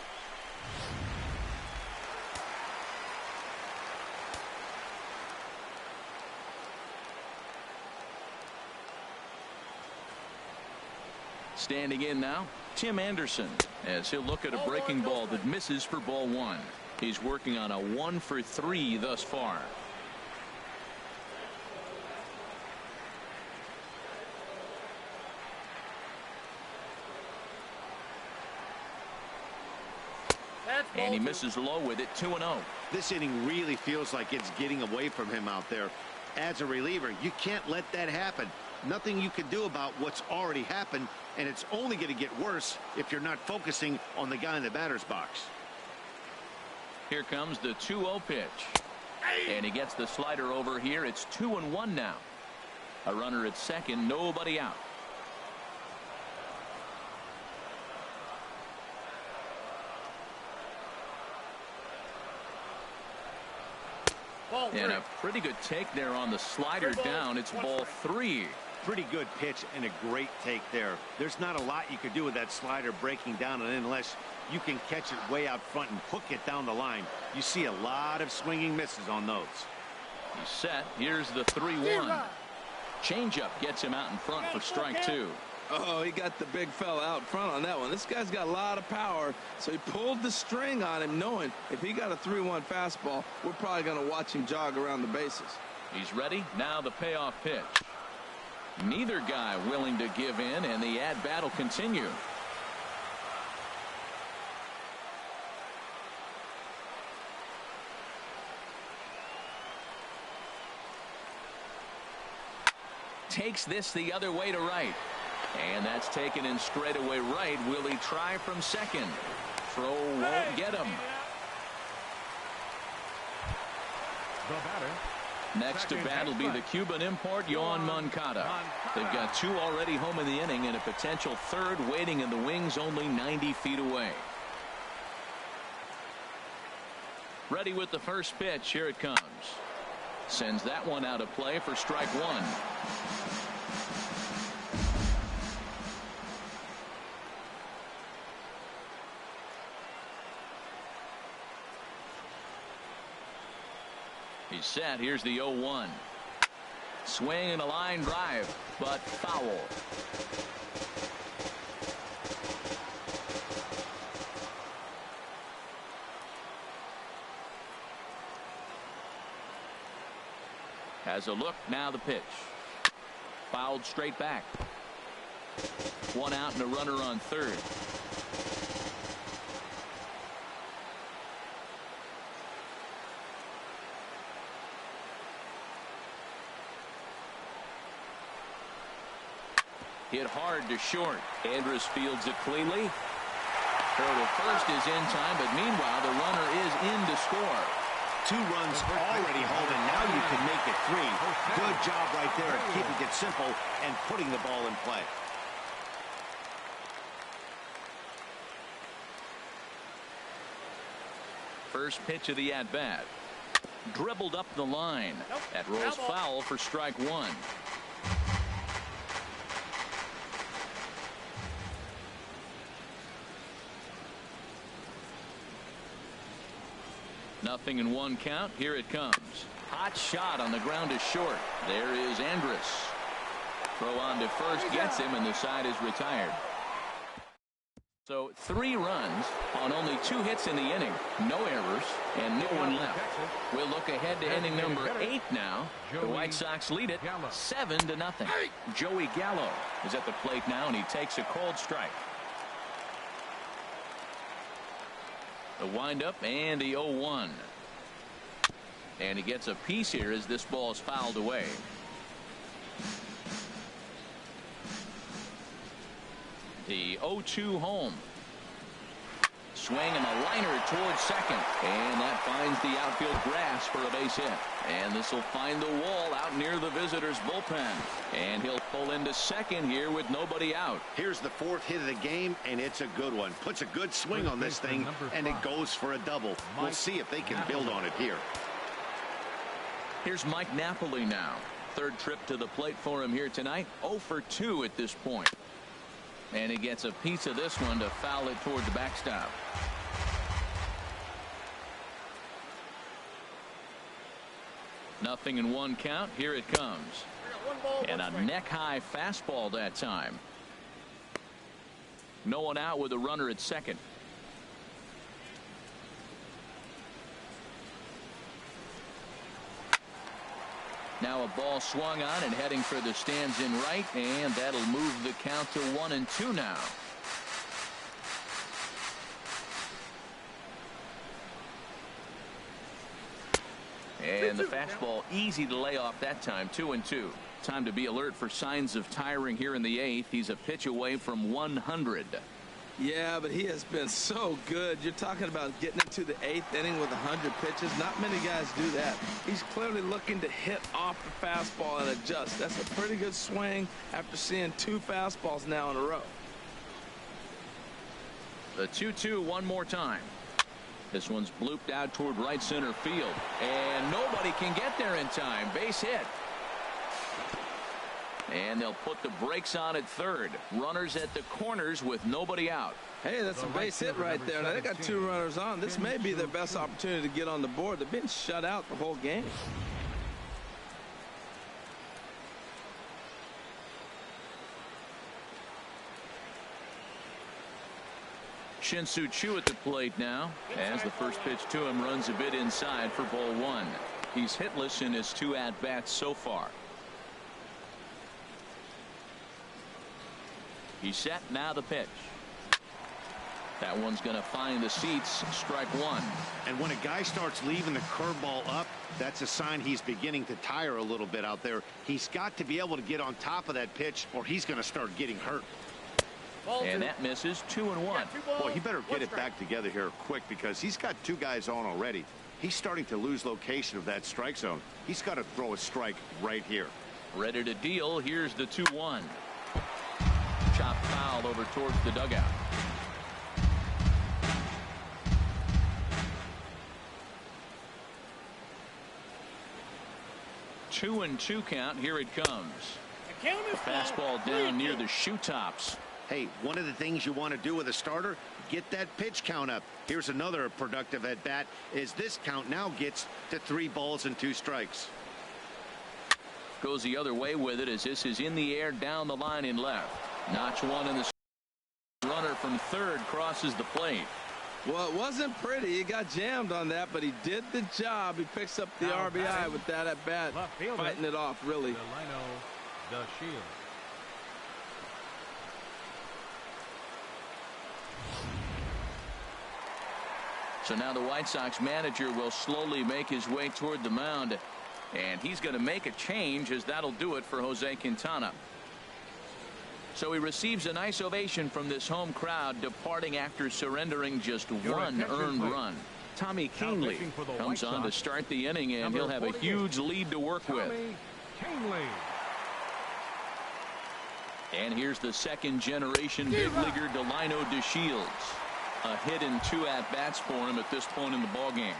Standing in now, Tim Anderson, as he'll look at a breaking ball that misses for ball 1. He's working on a 1 for 3 thus far. And he misses low with it. 2-0. This inning really feels like it's getting away from him out there. As a reliever, you can't let that happen. Nothing you can do about what's already happened, and it's only going to get worse if you're not focusing on the guy in the batter's box. Here comes the 2-0 pitch. And he gets the slider over here. It's 2-1 now. A runner at second, nobody out. Ball And three. a pretty good take there on the slider down. It's ball 3. Pretty good pitch and a great take there. There's not a lot you could do with that slider breaking down, and unless you can catch it way out front and hook it down the line, you see a lot of swinging misses on those. He's set. Here's the 3-1. Changeup gets him out in front for strike 2. Oh, he got the big fella out front on that one. This guy's got a lot of power, so he pulled the string on him, knowing if he got a 3-1 fastball, we're probably going to watch him jog around the bases. He's ready. Now the payoff pitch. Neither guy willing to give in, and the at-bat will continue. Takes this the other way to right. And that's taken in straightaway right. Will he try from second? Throw won't get him. The batter. Next to bat will be the Cuban import, Yohan Moncada. They've got 2 already home in the inning and a potential 3rd waiting in the wings only 90 feet away. Ready with the first pitch. Here it comes. Sends that one out of play for strike 1. He's set. Here's the 0-1. Swing and a line drive, but foul. Has a look. Now the pitch. Fouled straight back. 1 out and a runner on third. Hit hard to short. Andrus fields it cleanly. Throw to first is in time, but meanwhile the runner is in to score. 2 runs already home, and now you can make it 3. Good job right there of keeping it simple and putting the ball in play. First pitch of the at-bat. Dribbled up the line. That rolls foul for strike 1. Nothing in 1 count. Here it comes. Hot shot on the ground is short. There is Andrus. Throw on to first gets him, and the side is retired. So 3 runs on only 2 hits in the inning. No errors and no one left. We'll look ahead to inning number 8 now. The White Sox lead it 7-0. Joey Gallo is at the plate now, and he takes a cold strike. The windup and the 0-1. And he gets a piece here as this ball is fouled away. The 0-2 home. Swing and a liner towards second. And that finds the outfield grass for a base hit. And this will find the wall out near the visitors' bullpen. And he'll pull into second here with nobody out. Here's the 4th hit of the game, and it's a good one. Puts a good swing on this thing, and it goes for a double. We'll see if they can build on it here. Here's Mike Napoli now. 3rd trip to the plate for him here tonight. 0 for 2 at this point. And he gets a piece of this one to foul it toward the backstop. Nothing in 1 count. Here it comes. And a neck-high fastball that time. No one out with a runner at second. Now a ball swung on and heading for the stands in right, and that'll move the count to 1-2 now. And the fastball easy to lay off that time. 2-2. Time to be alert for signs of tiring here in the 8th. He's a pitch away from 100. Yeah, but he has been so good. You're talking about getting into the 8th inning with 100 pitches. Not many guys do that. He's clearly looking to hit off the fastball and adjust. That's a pretty good swing after seeing 2 fastballs now in a row. The 2-2 one more time. This one's blooped out toward right center field, and nobody can get there in time. Base hit. And they'll put the brakes on at third. Runners at the corners with nobody out. Hey, that's a base hit right there. Now, they got 2 runners on. This may be their best opportunity to get on the board. They've been shut out the whole game. Shin-Soo Choo at the plate now, as the first pitch to him runs a bit inside for ball 1. He's hitless in his 2 at-bats so far. He's set, now the pitch. That one's going to find the seats. Strike 1. And when a guy starts leaving the curveball up, that's a sign he's beginning to tire a little bit out there. He's got to be able to get on top of that pitch, or he's going to start getting hurt. And that misses. 2-1. Boy, he better get it back together here quick, because he's got 2 guys on already. He's starting to lose location of that strike zone. He's got to throw a strike right here. Ready to deal. Here's the 2-1. Chopped foul over towards the dugout. 2-2 count. Here it comes. A fastball down near the shoe tops. Hey, one of the things you want to do with a starter, get that pitch count up. Here's another productive at bat, is this count now gets to 3 balls and 2 strikes. Goes the other way with it, as this is in the air down the line in left. Notch one in the runner from third crosses the plate. Well, it wasn't pretty. He got jammed on that, but he did the job. He picks up the RBI with that at bat, fighting it off, really. So now the White Sox manager will slowly make his way toward the mound, and he's going to make a change, as that'll do it for Jose Quintana. So he receives a nice ovation from this home crowd, departing after surrendering just 1 earned run. Tommy Kahnle comes on to start the inning, and he'll have a huge lead to work with. And here's the second-generation big leaguer Delino DeShields. A hit in 2 at-bats for him at this point in the ballgame.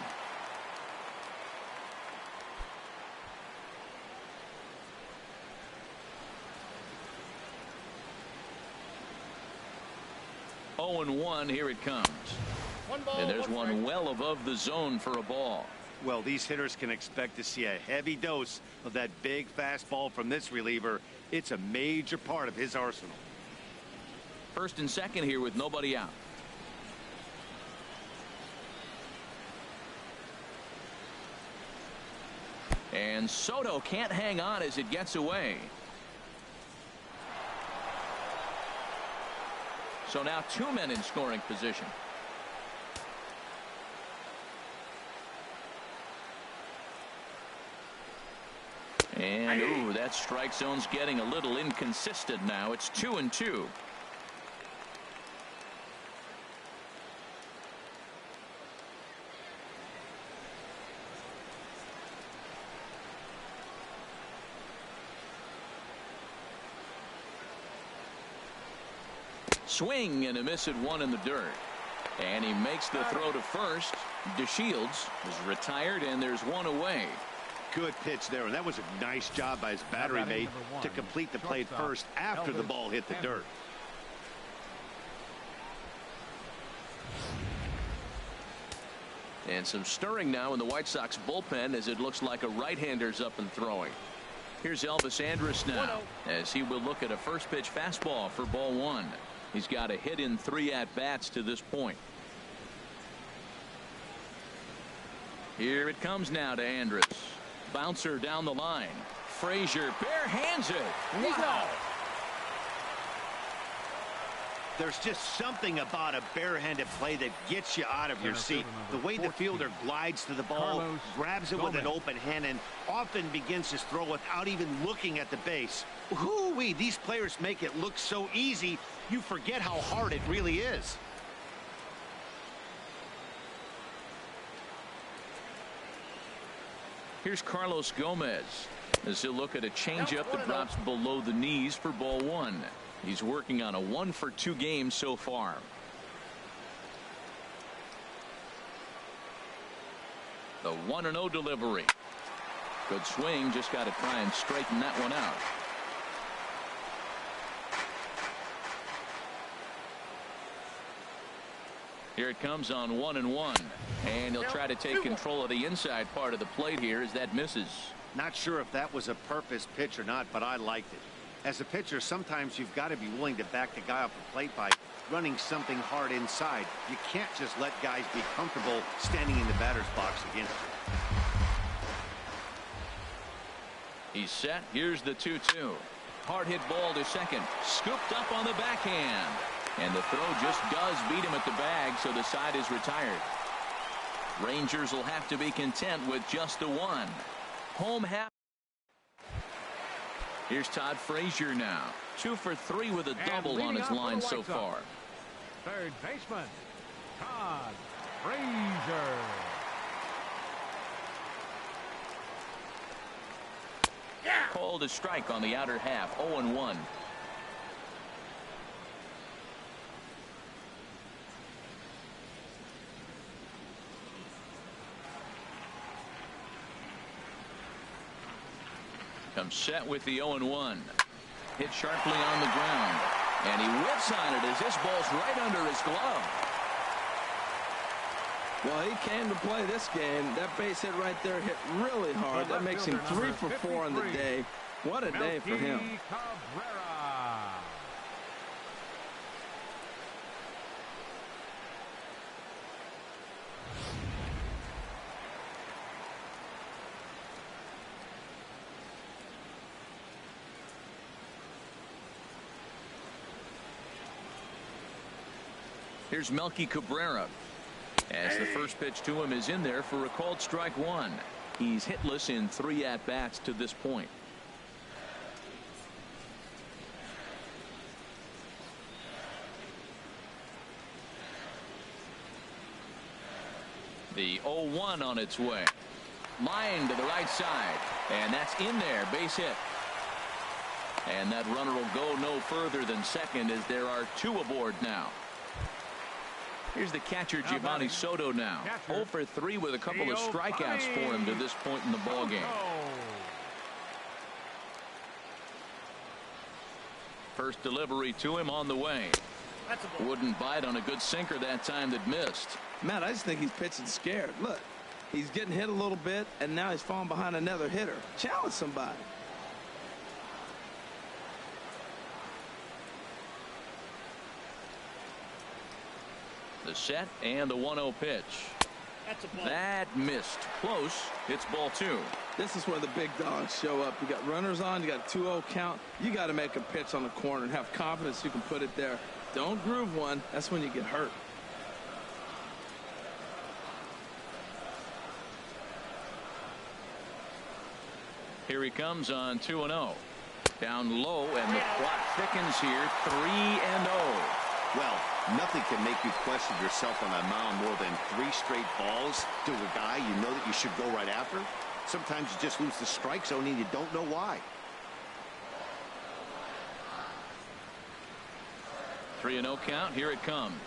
Oh, and 1. Here it comes. And there's one well above the zone for a ball. Well, these hitters can expect to see a heavy dose of that big fastball from this reliever. It's a major part of his arsenal. First and second here with nobody out. And Soto can't hang on as it gets away. So now 2 men in scoring position. And ooh, that strike zone's getting a little inconsistent now. It's 2-2. Swing and a miss at 1 in the dirt. And he makes the throw to first. DeShields is retired, and there's 1 away. Good pitch there, and that was a nice job by his battery mate to complete the play first after the ball hit the dirt. And some stirring now in the White Sox bullpen, as it looks like a right-hander's up and throwing. Here's Elvis Andrus now, as he will look at a first pitch fastball for ball 1. He's got a hit in 3 at-bats to this point. Here it comes now to Andrus. Bouncer down the line. Frazier bare hands it. Wow. There's just something about a barehanded play that gets you out of your seat. The way the fielder glides to the ball, grabs it with an open hand, and often begins his throw without even looking at the base. Whoo-wee, these players make it look so easy, you forget how hard it really is. Here's Carlos Gomez, as he'll look at a changeup that drops below the knees for ball 1. He's working on a 1-for-2 game so far. The 1-0 delivery. Good swing, just got to try and straighten that one out. Here it comes on 1-1, and he'll try to take control of the inside part of the plate here as that misses. Not sure if that was a purpose pitch or not, but I liked it. As a pitcher, sometimes you've got to be willing to back the guy off the plate by running something hard inside. You can't just let guys be comfortable standing in the batter's box against you. He's set. Here's the 2-2. Hard hit ball to second. Scooped up on the backhand. And the throw just does beat him at the bag, so the side is retired. Rangers will have to be content with just the one. Home half. Here's Todd Frazier now. 2 for 3 with a double on his line so far. Third baseman, Todd Frazier. Called a strike on the outer half. 0-1. Comes set with the 0-1. Hit sharply on the ground. And he whips on it as this ball's right under his glove. Well, he came to play this game. That base hit right there hit really hard. That makes him 3 for 4 on the day. What a day for him. Cabrera. Here's Melky Cabrera. As the first pitch to him is in there for a called strike 1. He's hitless in 3 at-bats to this point. The 0-1 on its way. Line to the right side. And that's in there. Base hit. And that runner will go no further than second as there are 2 aboard now. Here's the catcher, Giovanni Soto now. 0 for 3 with a couple of strikeouts for him to this point in the ballgame. First delivery to him on the way. Wouldn't bite on a good sinker that time that missed. Matt, I just think he's pitching scared. Look, he's getting hit a little bit, and now he's falling behind another hitter. Challenge somebody. The set and the 1-0 pitch. That missed. Close. It's ball 2. This is where the big dogs show up. You got runners on. You got a 2-0 count. You got to make a pitch on the corner and have confidence you can put it there. Don't groove one. That's when you get hurt. Here he comes on 2-0. Down low, and the clock thickens here. 3-0. Well, nothing can make you question yourself on that mound more than 3 straight balls to a guy you know that you should go right after. Sometimes you just lose the strike zone and you don't know why. 3-0 count. Here it comes.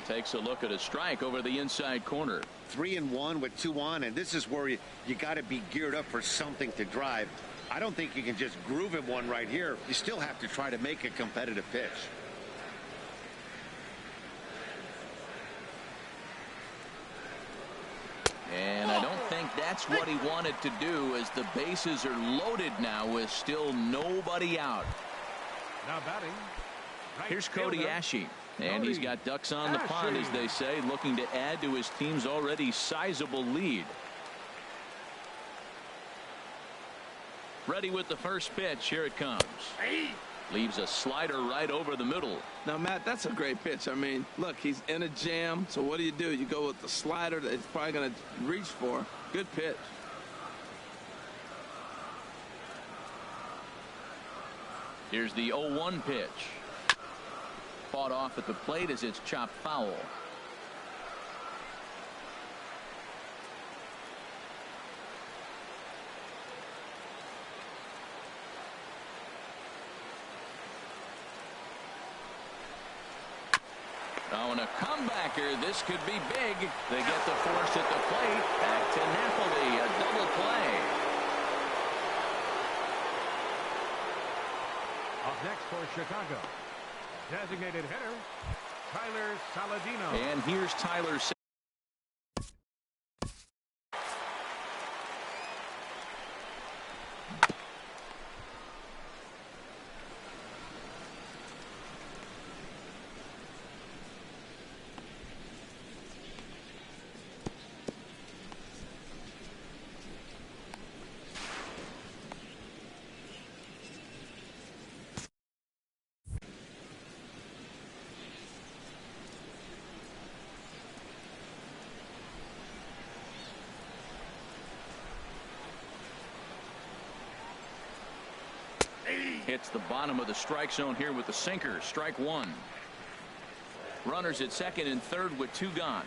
Takes a look at a strike over the inside corner. 3-1 with 2 on, and this is where you got to be geared up for something to drive. I don't think you can just groove him one right here. You still have to try to make a competitive pitch. And I don't think that's what he wanted to do, as the bases are loaded now with still nobody out. Now batting. Here's Cody Ashe. And he's got ducks on the pond, as they say, looking to add to his team's already sizable lead. Ready with the first pitch. Here it comes. Leaves a slider right over the middle. Now, Matt, that's a great pitch. I mean, look, he's in a jam. So what do? You go with the slider that he's probably going to reach for. Good pitch. Here's the 0-1 pitch. Fought off at the plate as it's chopped foul. Oh, and a comebacker. This could be big. They get the force at the plate. Back to Napoli. A double play. Up next for Chicago, designated hitter, Tyler Saladino. And here's Tyler. Hits the bottom of the strike zone here with the sinker. Strike one. Runners at second and third with two gone.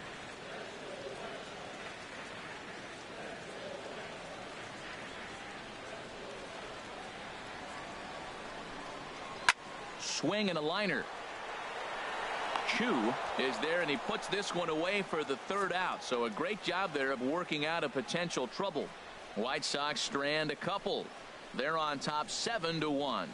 Swing and a liner. Chu is there, and he puts this one away for the third out. So a great job there of working out a potential trouble. White Sox strand a couple. They're on top 7-1.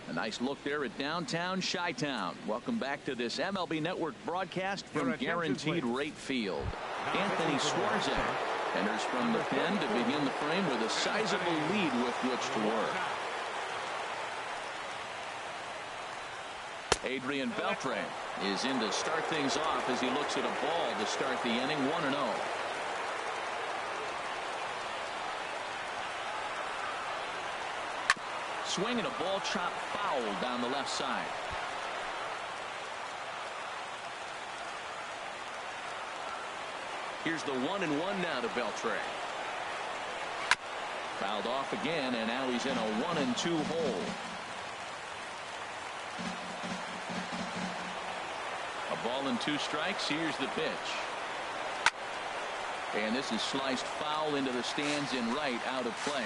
A nice look there at downtown Chi-Town. Welcome back to this MLB Network broadcast from Guaranteed Rate Field. Anthony Swarzak enters from the pen to begin the frame with a sizable lead with which to work. Adrian Beltre is in to start things off as he looks at a ball to start the inning. 1-0. Swing and a ball chopped foul down the left side. Here's the 1-1 now to Beltre. Fouled off again, and now he's in a 1-2 hole. A ball and two strikes. Here's the pitch. And this is sliced foul into the stands in right, out of play.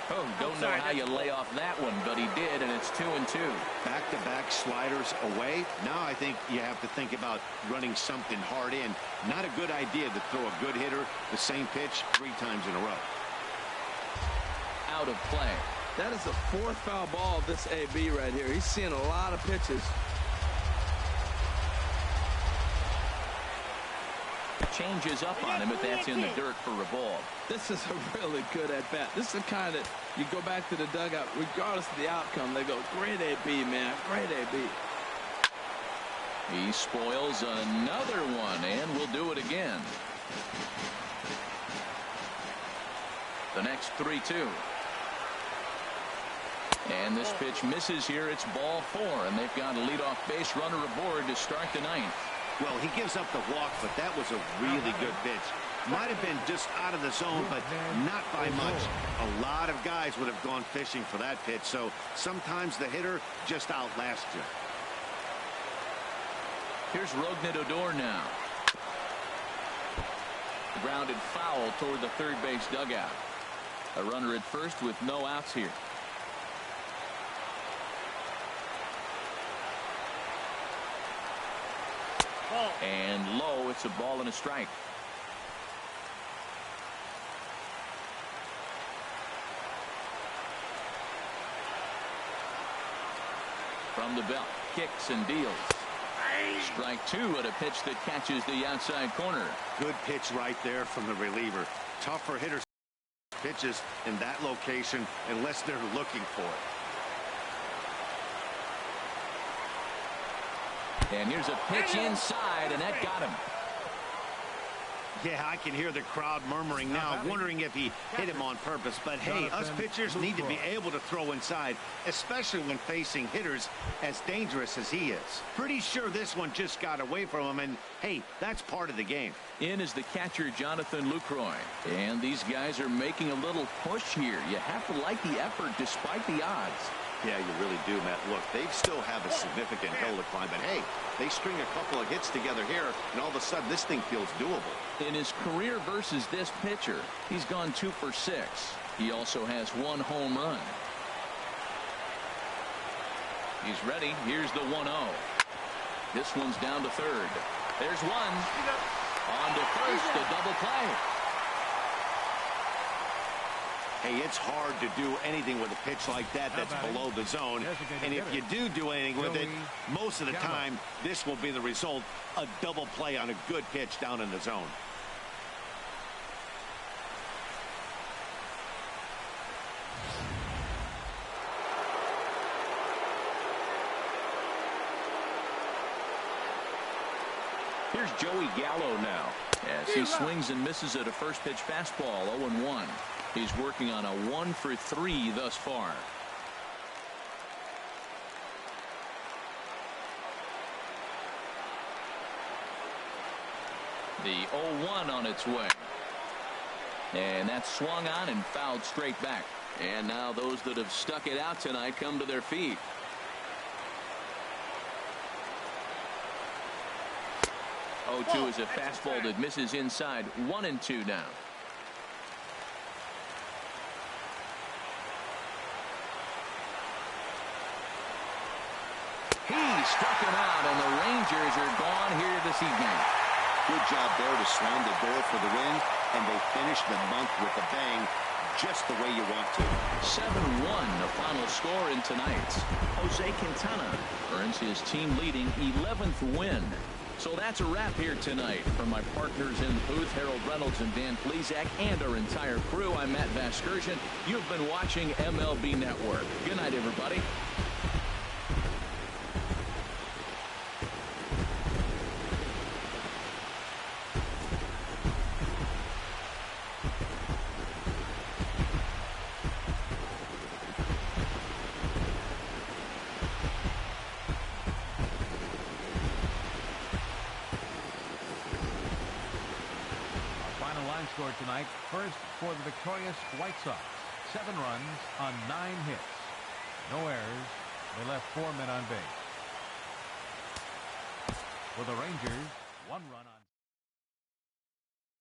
Oh, don't know how you lay off that one, but he did, and it's 2-2. Back-to-back sliders away. Now I think you have to think about running something hard in. Not a good idea to throw a good hitter the same pitch 3 times in a row. Out of play. That is the fourth foul ball of this AB right here. He's seeing a lot of pitches. Changes up on him, but that's in the dirt for a ball. This is a really good at-bat. This is the kind that you go back to the dugout, regardless of the outcome, they go, great AB, man, great AB. He spoils another one, and will do it again. The next 3-2. And this pitch misses here. It's ball 4, and they've got a leadoff base runner aboard to start the 9th. Well, he gives up the walk, but that was a really good pitch. Might have been just out of the zone, but not by much. A lot of guys would have gone fishing for that pitch, so sometimes the hitter just outlasts you. Here's Rougned Odor now. Grounded foul toward the third base dugout. A runner at first with no outs here. And low, it's a ball and a strike. From the belt, kicks and deals. Strike 2 at a pitch that catches the outside corner. Good pitch right there from the reliever. Tough for hitters pitches in that location unless they're looking for it. And here's a pitch inside, and that got him. Yeah, I can hear the crowd murmuring now, wondering if he hit him on purpose. But hey, us pitchers need to be able to throw inside, especially when facing hitters as dangerous as he is. Pretty sure this one just got away from him, and hey, that's part of the game. In is the catcher, Jonathan Lucroy. And these guys are making a little push here. You have to like the effort despite the odds. Yeah, you really do, Matt. Look, they still have a significant hill to climb, but hey, they string a couple of hits together here, and all of a sudden this thing feels doable. In his career versus this pitcher, he's gone 2 for 6. He also has 1 home run. He's ready. Here's the 1-0. This one's down to third. There's one. On to first, a double play. Hey, it's hard to do anything with a pitch like that that's below the zone. And if you do anything with it, most of the time, this will be the result. A double play on a good pitch down in the zone. Here's Joey Gallo now as he swings and misses at a first pitch fastball. 0-1. He's working on a 1 for 3 thus far. The 0-1 on its way. And that's swung on and fouled straight back. And now those that have stuck it out tonight come to their feet. 0-2 is a fastball that misses inside. 1-2 now. He struck him out, and the Rangers are gone here this evening. Good job there to slam the door for the win, and they finished the month with a bang, just the way you want to. 7-1 the final score in tonight's. Jose Quintana earns his team leading 11th win. So that's a wrap here tonight. From my partners in the booth, Harold Reynolds and Dan Plesac, and our entire crew, I'm Matt Vasgersian. You've been watching MLB Network. Good night, everybody. Scored tonight. First for the victorious White Sox. 7 runs on 9 hits. No errors. They left 4 men on base. For the Rangers, 1 run on